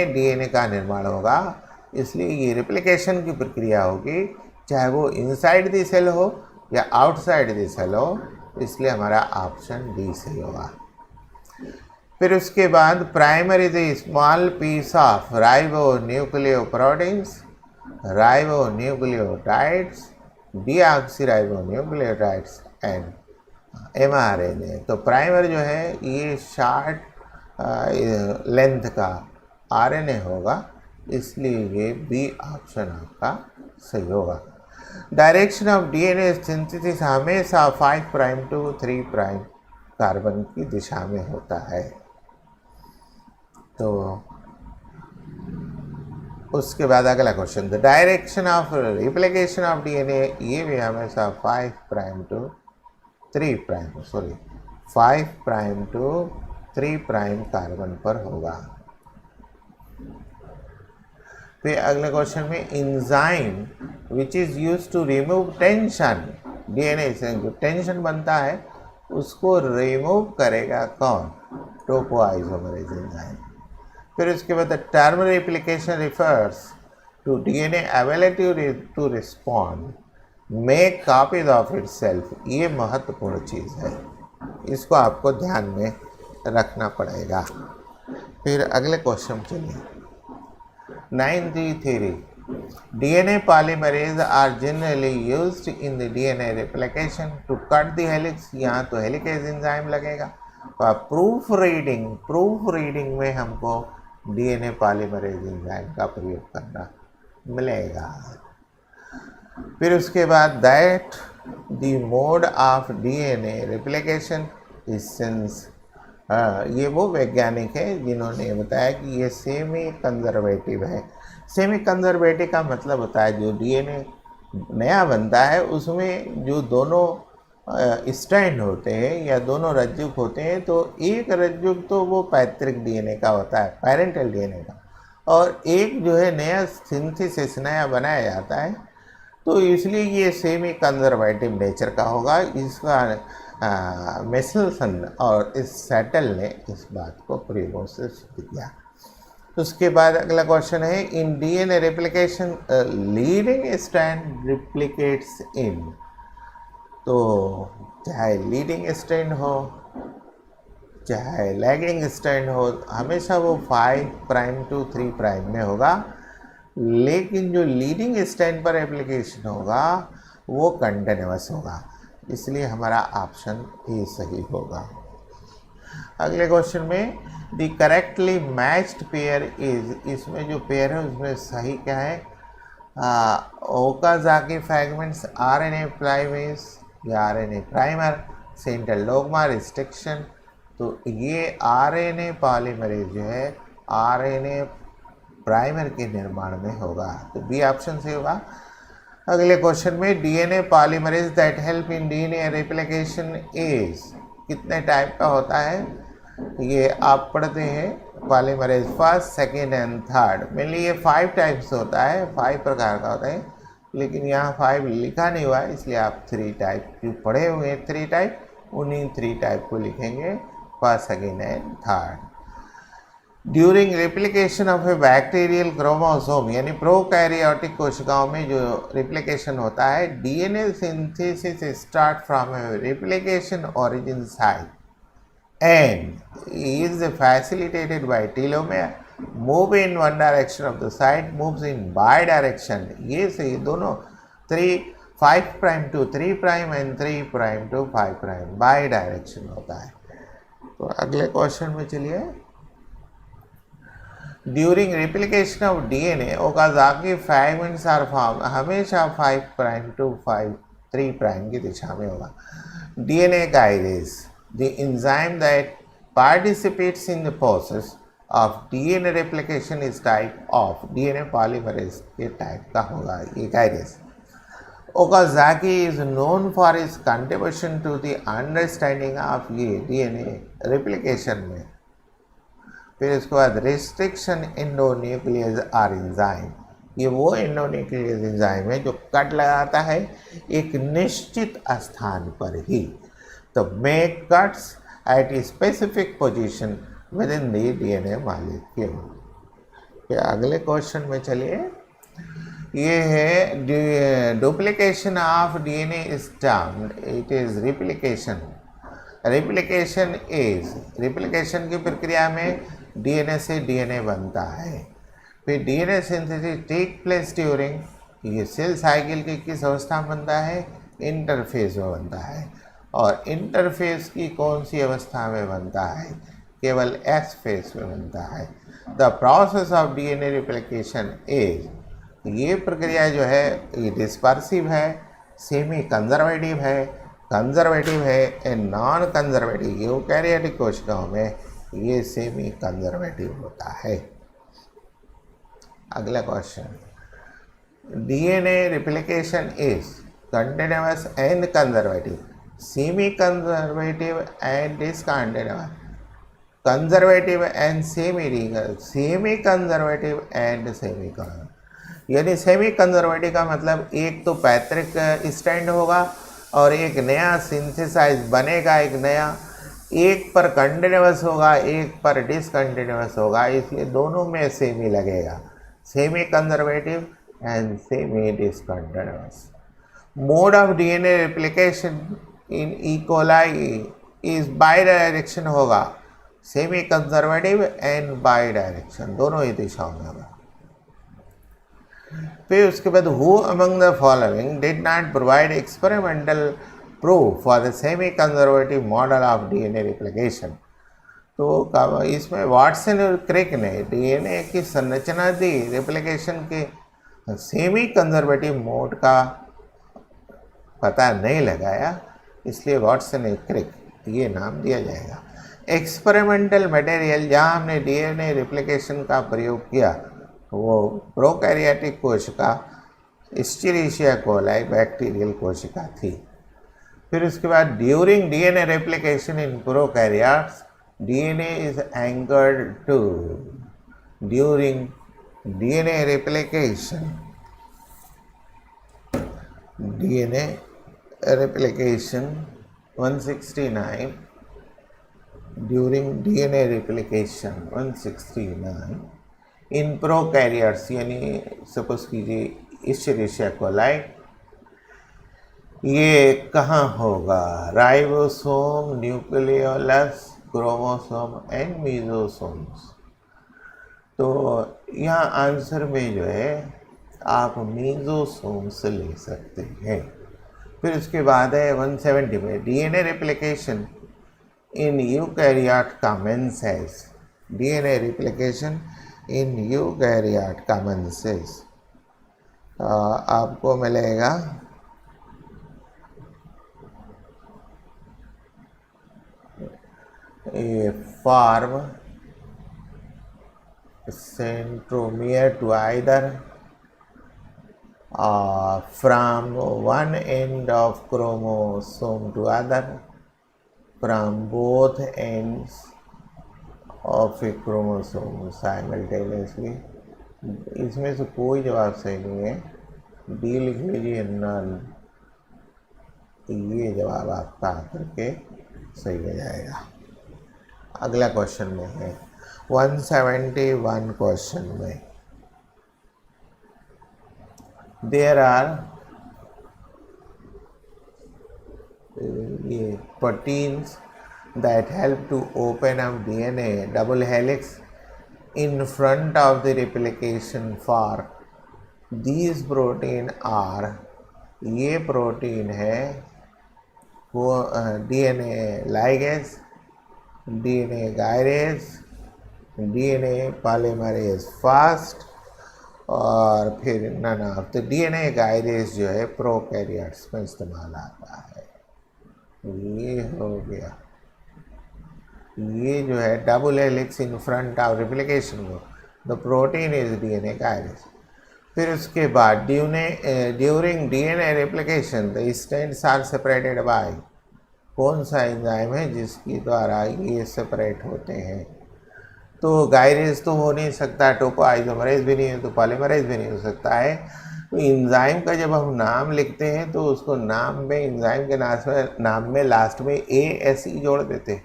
डीएनए का निर्माण होगा, इसलिए ये रिप्लिकेशन की प्रक्रिया होगी, चाहे वो इनसाइड द सेल हो या आउटसाइड द सेल हो, इसलिए हमारा ऑप्शन डी सही होगा। फिर उसके बाद primer is a small piece of ribonucleoproteins, ribonucleotides, deoxyribonucleotides and mRNA. तो प्राइमर जो है ये शॉर्ट लेंथ का आरएनए होगा, इसलिए ये बी ऑप्शन आपका सही होगा। डायरेक्शन ऑफ डीएनए सिंथेसिस हमेशा 5 प्राइम टू 3 प्राइम कार्बन की दिशा में होता है। तो उसके बाद अगला question, the direction of replication of DNA, ये भी हमेशा 5 प्राइम टू 3 प्राइम कार्बन पर होगा। फिर अगले क्वेश्चन में, enzyme which is used to remove tension, DNA से जो टेंशन बनता है उसको रिमूव करेगा कौन? Topoisomerase enzyme. फिर उसके बाद term replication refers to DNA ability to respond make copies of itself, ये महत्वपूर्ण चीज़ है, इसको आपको ध्यान में रखना पड़ेगा। फिर अगले क्वेश्चन चलिए, 9.3 DNA polymerase are generally used in the DNA replication to cut the helix, यहाँ तो हेलिकेज एंजाइम लगेगा। और प्रूफ रीडिंग में हमको DNA पॉलीमरेज एंजाइम का प्रयोग करना मिलेगा। फिर उसके बाद that the mode of DNA replication is since, ये वो वैज्ञानिक है जिन्होंने बताया कि ये सेमी कंजर्वेटिव है। सेमी कंजर्वेटिव का मतलब होता है जो डीएनए नया बनता है उसमें जो दोनों स्ट्रैंड होते हैं या दोनों रज्जुक होते हैं, तो एक रज्जुक तो वो पैतृक डीएनए का होता है, पेरेंटल डीएनए का, और एक जो है नया सिंथेसिस नया बनाया जाता है, तो इसलिए ये सेमी कंजर्वेटिव नेचर का होगा। इसका मेसलसन और इस सैटल ने इस बात को प्रयोगों से सिद्ध किया। उसके बाद अगला क्वेश्चन है, in DNA replication leading strand replicates in. तो चाहे लीडिंग स्ट्रैंड हो चाहे लैगिंग स्ट्रैंड हो, हमेशा वो 5 प्राइम टू 3 प्राइम में होगा, लेकिन जो लीडिंग स्ट्रैंड पर एप्लीकेशन होगा वो कंटिन्यूअस होगा, इसलिए हमारा ऑप्शन ए सही होगा। अगले क्वेश्चन में the correctly matched pair is, इसमें जो पेयर है उसमें सही क्या है, ओकाज़ाकी फ्रैगमेंट्स आरएनए प्राइमेस या RNA primer, central dogma restriction. तो ये आरएनए पॉलीमरेज जो है आरएनए प्राइमर के निर्माण में होगा, तो बी ऑप्शन से होगा। अगले क्वेश्चन में DNA polymerase that help in DNA replication is, कितने टाइप का होता है ये आप पढ़ते हैं, polymerase first second and third, mainly ये 5 टाइप्स होता है, 5 प्रकार का होता है, लेकिन यहाँ 5 लिखा नहीं हुआ है, इसलिए आप 3 टाइप जो पढ़े हुए हैं 3 टाइप, उन्हीं 3 टाइप को लिखेंगे, first second and third. During replication of A bacterial chromosome, यानी प्रोकैरियोटिक कोशिकाओं में जो रेप्लिकेशन होता है, DNA synthesis start from A replication origin site and is facilitated by telomere, move in one direction of the site, moves in bi-direction, ये सही दोनों 5 prime to 3 prime and 3 prime to 5 prime bidirection होता है। तो अगले question में चलिए, during replication of DNA Okazaki fragments are form, हमेशा 5 प्राइम टू 3 प्राइम की दिशा में होगा। डीएनए गाइडेज, the enzyme that participates in the process of DNA replication is type of DNA polymerase के टाइप का होगा ये गाइडेज। Okazaki is known for its contribution to the understanding of ये DNA replication में। फिर इसके बाद restriction endonuclease or enzyme, ये वो एंडोन्यूक्लियस एंजाइम है जो कट लगाता है एक निश्चित स्थान पर ही, तो make cuts at specific position within the DNA molecule. फिर अगले क्वेश्चन में चलिए, ये है duplication of DNA strand, it is replication. Replication is, replication की प्रक्रिया में डीएनए से डीएनए बनता है। फिर DNA synthesis take place during, ये सेल साइकिल की किस अवस्था में बनता है, इंटरफेज में बनता है, और इंटरफेस की कौन सी अवस्था में बनता है, केवल एस फेज में बनता है। The process of DNA replication is, ये प्रक्रिया जो है ये डिस्पर्सिव है, सेमी कंजर्वेटिव है एंड नॉन कंजर्वेटिव, यूकैरियोटिक कोशिकाओं में ये सेमी कंजर्वेटिव होता है। अगला question, DNA replication is continuous and conservative, semi conservative and discontinuous, conservative and semi conservative and semi conservative. यानी सेमी कंजर्वेटिव का मतलब एक तो पैतृक स्टैंड होगा और एक नया सिंथेसाइज बनेगा, एक नया, एक पर कंटिन्यूअस होगा एक पर डिसकंटिन्यूअस होगा, इसलिए दोनों में सेमी लगेगा, semi conservative and semi discontinuous. Mode of DNA replication in E coli is bi direction होगा, semi conservative and bi direction, दोनों ही दिशाओं में होगा। फिर उसके बाद who among the following did not provide experimental proof for the semi conservative model of DNA replication. तो इसमें वाटसन और क्रिक ने डीएनए की संरचना दी, रेप्लिकेशन के सेमी कंजर्वेटिव मोड का पता नहीं लगाया, इसलिए वाटसन और क्रिक ये नाम दिया जाएगा। एक्सपेरिमेंटल मटेरियल जहाँ हमने डीएनए रिप्लिकेशन का प्रयोग किया वो प्रोकैरियोटिक कोशिका एस्चेरिशिया कोलाई बैक्टीरियल कोशिका थी। फिर उसके बाद during DNA replication in prokaryotes DNA is anchored to, during DNA replication, DNA replication 169, during DNA replication 169 in prokaryotes यानी सपोज कीजिए इस्चेरिशिया कोलाई, ये कहाँ होगा? Ribosome, nucleolus, chromosome and mesosomes. तो यहाँ आंसर में जो है आप मीजोसोम्स ले सकते हैं। फिर उसके बाद है 170 में डीएनए रेप्लिकेशन इन यूकैरियोट कमेंसेस। डीएनए रेप्लिकेशन इन यूकैरियोट कमेंसेस आपको मिलेगा a form centromere to either from one end of chromosome to other, from both ends of a chromosome simultaneously। इसमें से कोई जवाब सही नहीं है, डी लिख लीजिए नल, ये जवाब आपका आकर के सही हो जाएगा। अगला क्वेश्चन में है 171 क्वेश्चन में देयर आर ये proteins that help to open up DNA double helix in front of the replication for these protein are, ये प्रोटीन है वो DNA ligase, DNA gyrase, DNA polymerase fast, और फिर none of the DNA gyrase जो है prokaryotes में इस्तेमाल आता है। ये हो गया, ये जो है double helix in front of replication को, the protein is DNA gyrase. फिर उसके बाद during DNA replication the strands are separated by, कौन सा एंजाइम है जिसके द्वारा ये सेपरेट होते हैं? तो गायरेज तो हो नहीं सकता, टोपो आइसोमरेज भी नहीं है, तो पॉलीमरेज भी नहीं हो सकता है। तो एंजाइम का जब हम नाम लिखते हैं तो उसको नाम में, एंजाइम के नाम में लास्ट में ASE जोड़ देते हैं।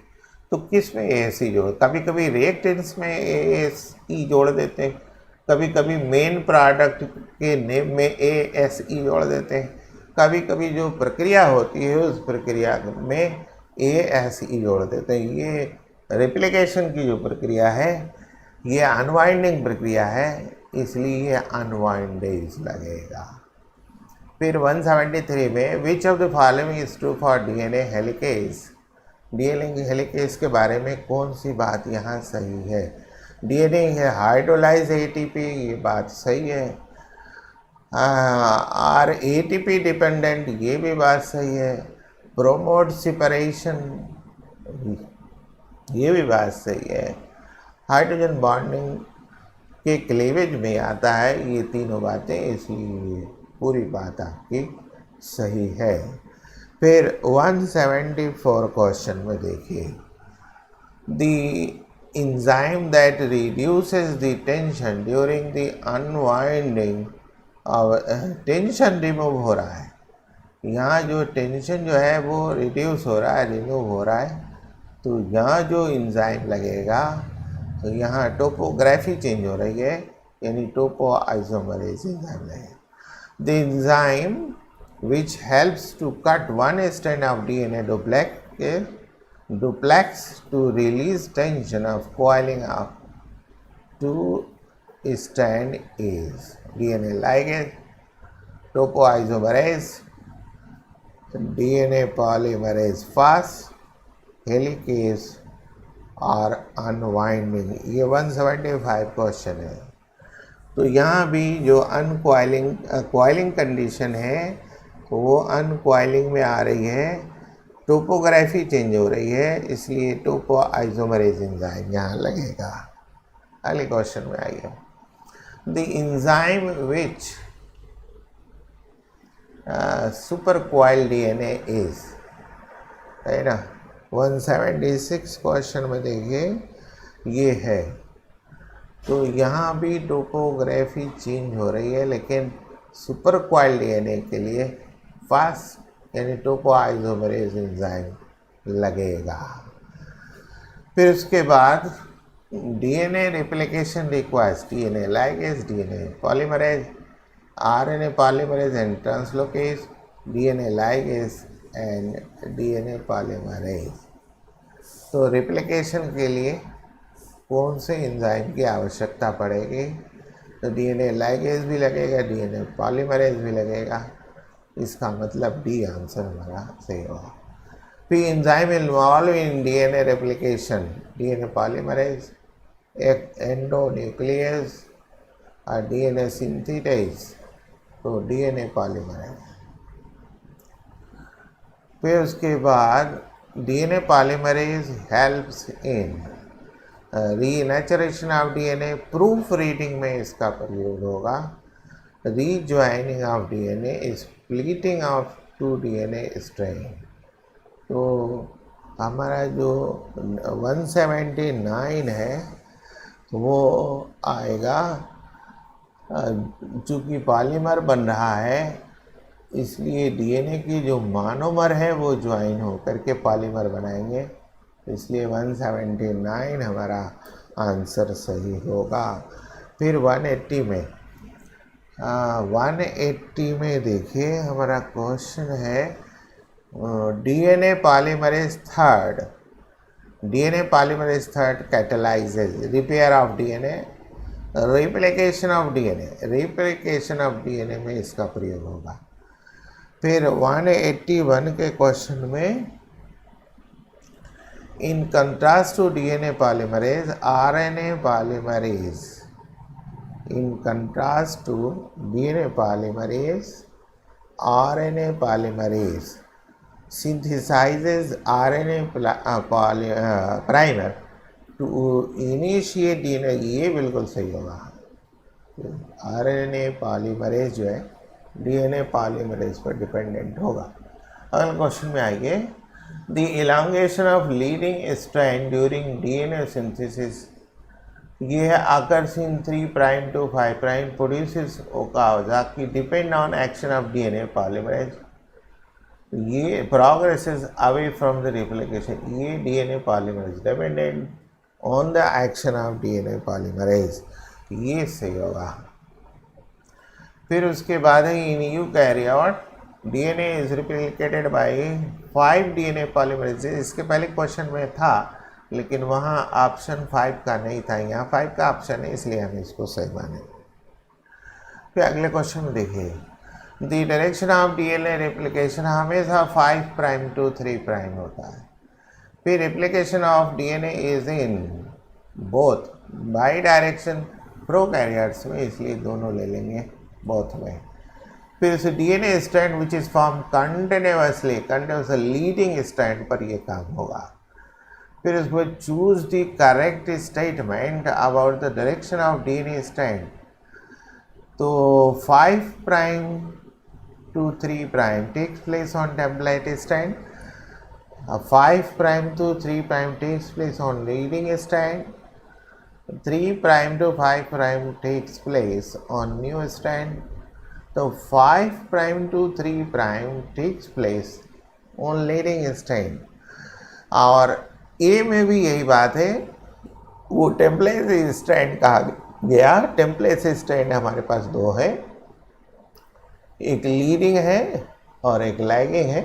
तो किस में ASE जोड़, कभी कभी रिएक्टेंट्स में ASE जोड़ देते हैं, कभी कभी मेन प्रोडक्ट के नेम में ASE जोड़ देते हैं, कभी कभी जो प्रक्रिया होती है उस प्रक्रिया में ASE जोड़ देते हैं। ये रेप्लिकेशन की जो प्रक्रिया है ये अनवाइंडिंग प्रक्रिया है, इसलिए ये अनवाइंडेज लगेगा। फिर 173 में विच of the following is true for DNA helicase, DNA helicase के बारे में कौन सी बात यहाँ सही है? डीएनए है हाइड्रोलाइज ATP, ये बात सही है। आर ATP डिपेंडेंट, ये भी बात सही है। प्रोमोट सेपरेशन, ये भी बात सही है। हाइड्रोजन बॉन्डिंग के क्लीवेज में आता है, ये तीनों बातें, इसलिए पूरी बात आपकी सही है। फिर 174 क्वेश्चन में देखिए, the enzyme that reduces the tension during the unwinding of tension remove हो रहा है, यहाँ जो टेंशन जो है वो रिड्यूस हो रहा है, रिमूव हो रहा है, तो यहाँ जो एंजाइम लगेगा तो यहाँ टोपोग्राफी चेंज हो रही है, यानी टोपो आइसोमरेज एंजाइम लगेगा। The enzyme which helps to cut one strand of DNA duplex to release tension of coiling up two strand is DNA ligase, topoisomerase, DNA polymerase fast, helicase और unwinding. ये 175 question है। तो यहाँ भी जो coiling condition है वो अनकॉइलिंग में आ रही है, टोपोग्राफी चेंज हो रही है, इसलिए टोपो आइसोमरेज एंजाइम यहाँ लगेगा। अगले क्वेश्चन में आइए, the enzyme which super coil DNA is, है ना। 176 क्वेश्चन में देखिए ये है, तो यहाँ भी टोपोग्राफी चेंज हो रही है, लेकिन सुपर क्वाइल डीएनए के लिए फास्ट यानी टोपो आइसोमरेज एंजाइम लगेगा। फिर उसके बाद DNA replication requires DNA ligase, DNA polymerase, RNA polymerase and translocase, DNA ligase and DNA polymerase. तो रिप्लिकेशन के लिए कौन से एंजाइम की आवश्यकता पड़ेगी? तो DNA लाइगेज भी लगेगा, DNA पॉलीमरेज भी लगेगा। इसका मतलब डी आंसर हमारा सही होगा। फिर enzyme involve in DNA replication, DNA polymerase, endonuclease और DNA सिंथेटाइज, तो DNA पॉलीमरेज। फिर उसके बाद DNA polymerase helps in renaturation of DNA, proof reading में इसका प्रयोग होगा। Rejoining of DNA, splitting of 2 DNA strand. तो हमारा जो 179 है वो आएगा, चूँकि पॉलीमर बन रहा है इसलिए DNA की जो मोनोमर है वो ज्वाइन होकर के पॉलीमर बनाएंगे, इसलिए 179 हमारा आंसर सही होगा। फिर 180 में 180 में देखिए हमारा क्वेश्चन है DNA polymerase third, DNA polymerase third catalyses repair of DNA, replication of DNA, replication of DNA में इसका प्रयोग होगा। फिर 181 के क्वेश्चन में in contrast to DNA polymerase, RNA polymerase, in contrast to DNA polymerase, RNA polymerase synthesizes RNA primer to initiate DNA, ये बिल्कुल सही होगा। RNA पॉलीमरेज जो है DNA पॉलीमरेज पर डिपेंडेंट होगा। अगले क्वेश्चन में आएंगे, the elongation of leading strand during DNA synthesis, ये है occurs in 3 prime to 5 prime, produces Okazaki, depend on action of DNA polymerase, ये progresses away from the replication, ये DNA polymerase dependent on the action of DNA polymerase, ये सही होगा। फिर उसके बाद है in eukaryote DNA is replicated by 5 DNA polymerases, इसके पहले क्वेश्चन में था लेकिन वहाँ ऑप्शन 5 का नहीं था, यहाँ 5 का ऑप्शन है इसलिए हम इसको सही माने। फिर अगले क्वेश्चन में देखिए, the direction of DNA replication हमेशा 5 प्राइम to 3 प्राइम होता है। फिर replication of DNA is in both by direction prokaryotes में, इसलिए दोनों ले लेंगे बोथ में। फिर उसे DNA strand which is form continuously, leading strand पर ये काम होगा। फिर उसको choose the correct statement about the direction of DNA strand, तो 5 prime to 3 prime takes place on template strand, 5 prime to 3 prime takes place on leading strand, 3 prime to 5 prime takes place on new strand, तो 5 prime to 3 prime takes place on leading strand. और ए में भी यही बात है, वो template strand कहा गया, टेम्पलेट स्ट्रैंड हमारे पास 2 है, एक लीडिंग है और एक लैगिंग है,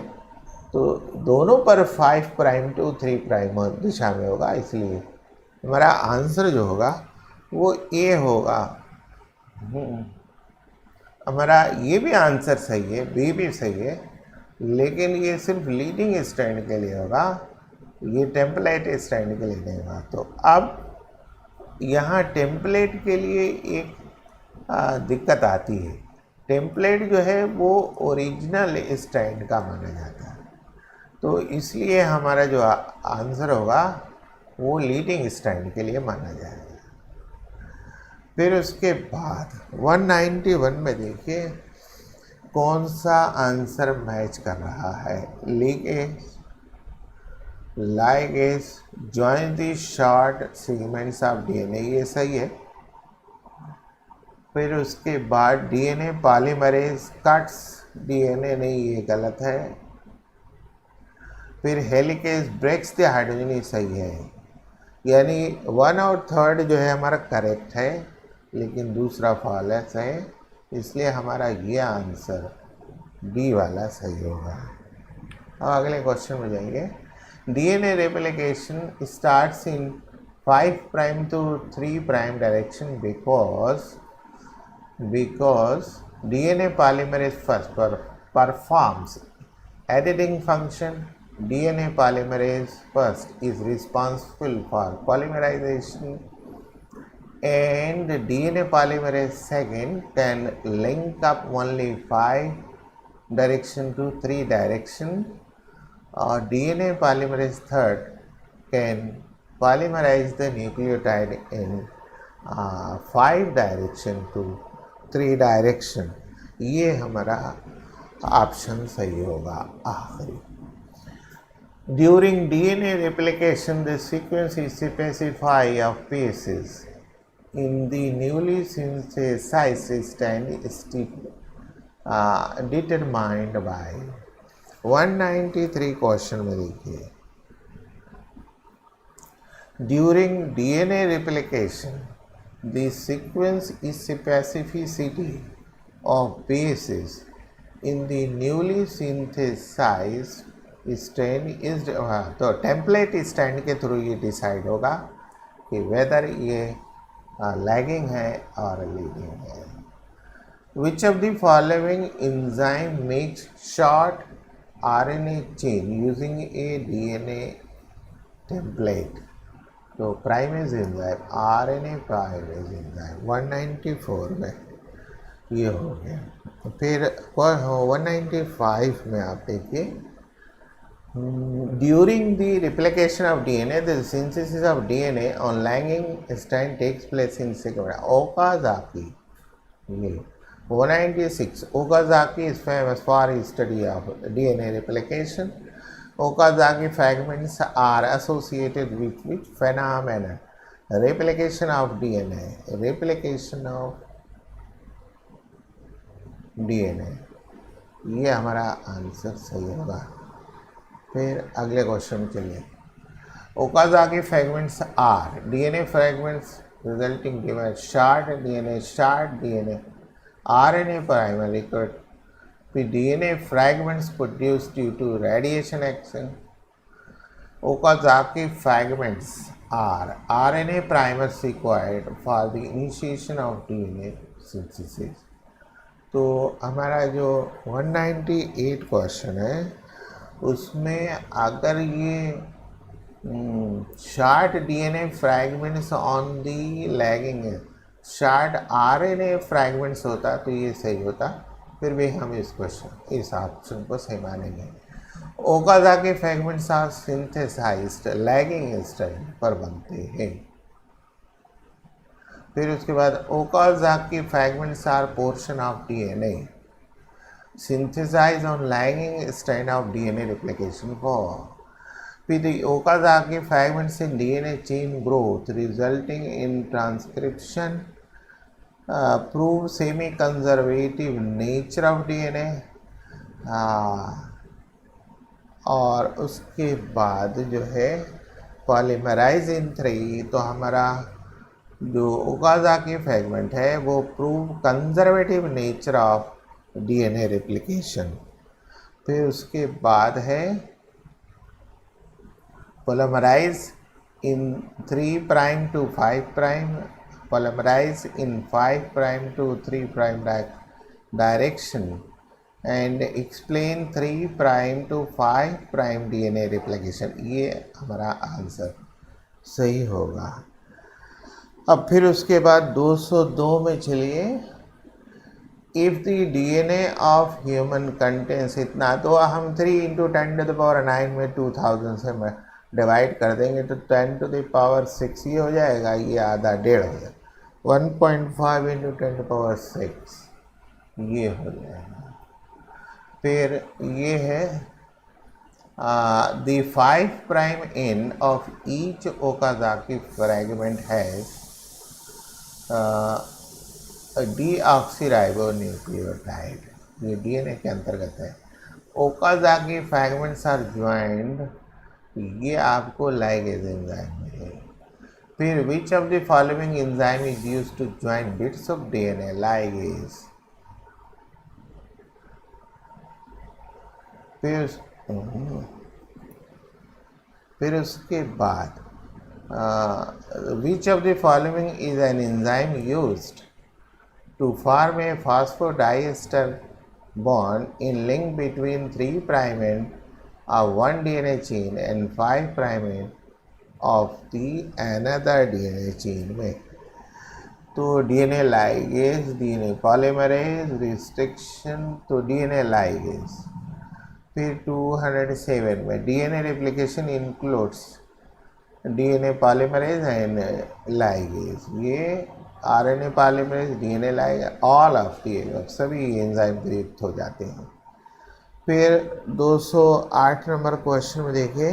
तो दोनों पर 5 प्राइम to 3 प्राइम दिशा में होगा, इसलिए हमारा आंसर जो होगा वो ए होगा। हमारा ये भी आंसर सही है, बी भी सही है, लेकिन ये सिर्फ लीडिंग स्ट्रैंड के लिए होगा, ये टेम्पलेट स्ट्रैंड के लिए नहीं होगा। तो अब यहाँ टेम्पलेट के लिए एक दिक्कत आती है, टेम्पलेट जो है वो ओरिजिनल स्ट्रैंड का माना जाता है, तो इसलिए हमारा जो आंसर होगा वो लीडिंग स्ट्रैंड के लिए माना जाएगा। फिर उसके बाद 191 में देखिए कौन सा आंसर मैच कर रहा है, ligase join the short segments of DNA, ये सही है। फिर उसके बाद DNA पॉलीमरेज कट्स DNA, नहीं ये गलत है। फिर हेलिकेज ब्रेक्स द हाइड्रोजन, ये सही है। यानी 1 और 3 जो है हमारा करेक्ट है, लेकिन दूसरा फॉल्स है, इसलिए हमारा ये आंसर बी वाला सही होगा। अब अगले क्वेश्चन में जाएंगे। DNA replication starts in 5 prime to 3 prime direction because DNA polymerase first performs editing function. DNA polymerase first is responsible for polymerization, and DNA polymerase second can link up only 5 direction to 3 direction, or DNA polymerase third can polymerize the nucleotide in 5 direction to 3 direction। ये हमारा option सही होगा आखिरी। During DNA replication, the sequence is specified of bases in the newly synthesized strand is determined by 193 question में देखिए। During DNA replication, the sequence is specificity of bases in the newly synthesized strand is तो template stand के through ये decide होगा कि weather ये lagging है और लीडिंग है। Which of the following enzyme makes short RNA chain using a DNA template? तो primase enzyme, RNA primase enzyme 194 में ये हो गया। फिर 195 में आप देखिए, during the replication of DNA the synthesis of DNA on lagging strand takes place in sequence. Okazaki, ये 196 Okazaki is famous for his study of DNA replication. Okazaki fragments are associated with which phenomenon? Replication of DNA. Replication of DNA, ये हमारा answer सही होगा। फिर अगले question में चलिए। Okazaki fragments are DNA fragments resulting from short DNA, short DNA, RNA primer record, DNA fragments produced due to radiation action. Okazaki fragments are RNA primers required for the initiation of DNA synthesis। तो हमारा जो 198 question है उसमें अगर ये short DNA fragments on the lagging है, short RNA fragments होता तो ये सही होता, फिर भी हम इस क्वेश्चन इस ऑप्शन को सही मानेंगे। Okazaki fragments are synthesized lagging strand पर बनते हैं। फिर उसके बाद Okazaki fragments are portion of DNA synthesized on lagging strand of DNA replication for the Okazaki fragments in DNA chain growth resulting in transcription prove semi-conservative nature of DNA। और उसके बाद जो है पॉलीमराइज इन 3, तो हमारा जो ओकाज़ाकी फ्रैगमेंट है वो prove conservative nature of DNA replication. फिर उसके बाद है polymerise in 3 prime to 5 prime, polymerise in 5 prime to 3 prime direction, and explain 3 prime to 5 prime DNA replication. ये हमारा आंसर सही होगा। अब फिर उसके बाद 202 में चलिए। If the DNA of human contains इतना, तो हम 3 × 10⁹ में 2000 से डिवाइड कर देंगे तो 10⁶ ये हो जाएगा, ये आधा 1.5 हो जाएगा, 1.5 × 10⁶ ये हो जाएगा। फिर ये है the 5 prime end of each Okazaki fragment has deoxyribonucleotide, ये डीएनए के अंतर्गत है। ओकाज़ाकी फ्रैगमेंट्स आर ज्वाइंड, ये आपको लाइगेज एंजाइम है। फिर which of the following enzyme is used to join bits of DNA, ligase. फिर उसके बाद which of the following is an enzyme used to form a phosphodiester bond in link between 3' end of one DNA chain and 5' end of the another DNA chain में। तो DNA ligase, DNA polymerase, restriction to DNA ligase। फिर 207 में DNA replication includes DNA polymerase and ligase। ये RNA polymerase, DNA ligase, all of the above, सभी enzyme प्रयुक्त हो जाते हैं। फिर 208 नंबर क्वेश्चन में देखिए,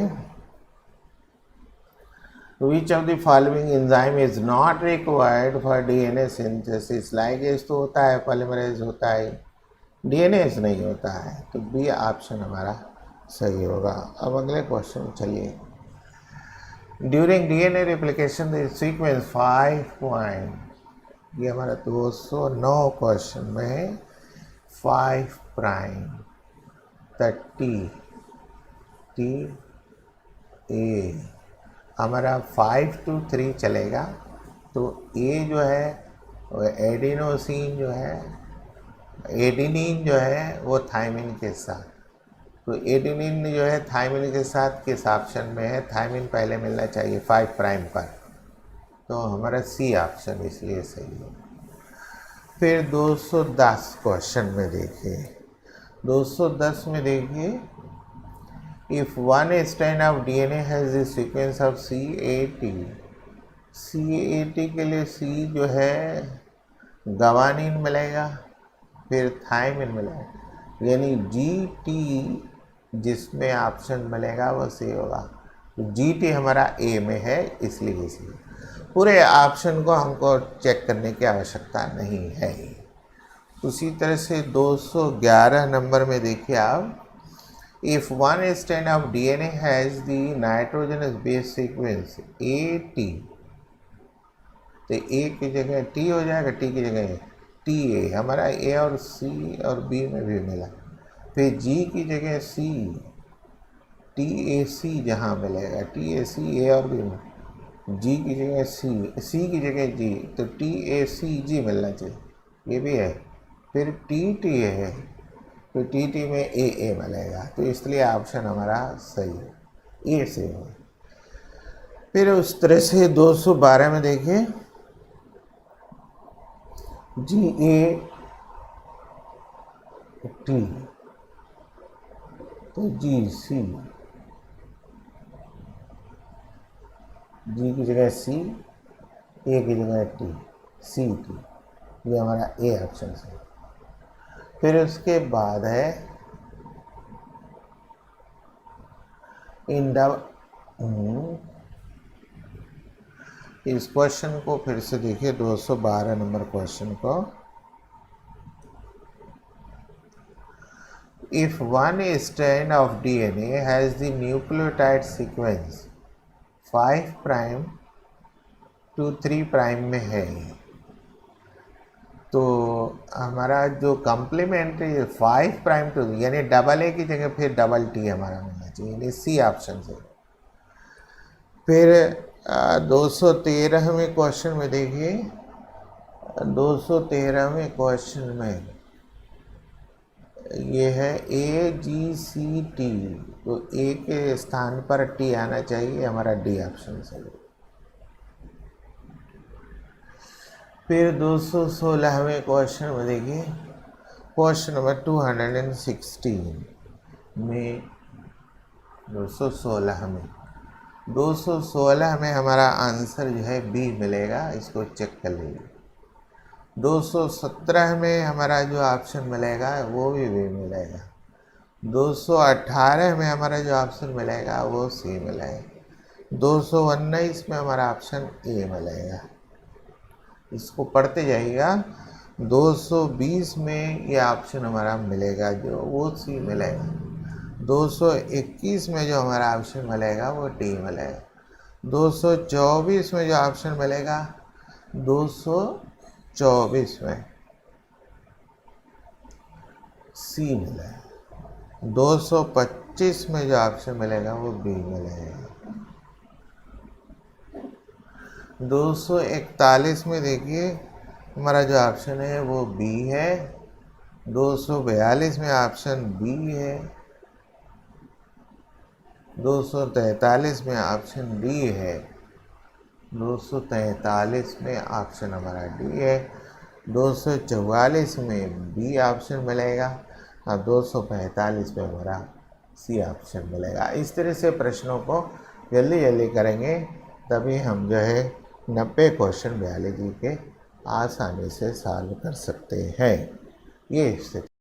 विच of the following enzyme is not required for DNA synthesis, ligase तो होता है, पॉलीमरेज होता है, डीएनएज नहीं होता है, तो बी ऑप्शन हमारा सही होगा। अब अगले क्वेश्चन चलिए, during DNA replication the sequence 5', ये हमारा 209 क्वेश्चन में 5', टी ए हमारा 5 to 3 चलेगा। तो ए जो है एडिनोसिन जो है, एडिनिन जो है वो थायमिन के साथ, तो एडिनिन जो है थायमिन के साथ किस ऑप्शन में है, थायमिन पहले मिलना चाहिए 5' पर, तो हमारा सी ऑप्शन इसलिए सही है। फिर 210 क्वेश्चन में देखिए, 210 में देखिए, if one strand of DNA has the sequence of CAT, CAT के लिए सी जो है गवानीन मिलेगा, फिर थायमिन मिलेगा, यानी GT जिसमें ऑप्शन मिलेगा वो सी होगा। तो GT हमारा ए में है, इसलिए पूरे ऑप्शन को हमको चेक करने की आवश्यकता नहीं है। उसी तरह से 211 नंबर में देखिए आप, if one strand of DNA has the nitrogenous base sequence AT, तो ए की जगह टी हो जाएगा, टी की जगह TA, हमारा ए और सी और बी में भी मिला। फिर जी की जगह सी, TAC जहाँ मिलेगा, TAC ए और बी में, जी की जगह सी की जगह जी, तो TACG मिलना चाहिए, ये भी है। फिर TT है, तो TT में AA मिलेगा, तो इसलिए ऑप्शन हमारा सही है, ए से है। फिर उस तरह से 212 में देखिए, GAT, तो GC, जी की जगह सी, ए की जगह टी, CT, ये हमारा ए ऑप्शन है। फिर उसके बाद है इस क्वेश्चन को फिर से देखिए, 212 नंबर क्वेश्चन को, if one strand of DNA has the nucleotide sequence 5' to 3' में है, तो हमारा जो कम्प्लीमेंट्री 5' टू, यानी AA की जगह फिर T हमारा मिलना चाहिए, यानी सी ऑप्शन से। फिर 213वें क्वेश्चन में देखिए, 213वें क्वेश्चन में ये है AGCT, तो ए के स्थान पर टी आना चाहिए, हमारा डी ऑप्शन से। फिर 216वें क्वेश्चन में देखिए, क्वेश्चन नंबर 216 में 216 में हमारा आंसर जो है बी मिलेगा, इसको चेक कर लीजिए। 217 में हमारा जो ऑप्शन मिलेगा वो भी बी मिलेगा। 218 में हमारा जो ऑप्शन मिलेगा वो सी मिलेगा। 219 में हमारा ऑप्शन ए मिलेगा। इसको पढ़ते जाइएगा। 220 में ये ऑप्शन हमारा मिलेगा जो वो सी मिलेगा। 221 में जो हमारा ऑप्शन मिलेगा वो डी मिलेगा। 224 में जो ऑप्शन मिलेगा 224 में सी मिलेगा। 225 में जो ऑप्शन मिलेगा वो बी मिलेगा। 241 में देखिए हमारा जो ऑप्शन है वो बी है। 242 में ऑप्शन बी है। 243 में ऑप्शन डी है। 243 में ऑप्शन हमारा डी है। 244 में बी ऑप्शन मिलेगा और 245 में हमारा सी ऑप्शन मिलेगा। इस तरह से प्रश्नों को जल्दी जल्दी करेंगे तभी हम जो है 90 क्वेश्चन बायोलॉजी के आसानी से सॉल्व कर सकते हैं। ये स्थिति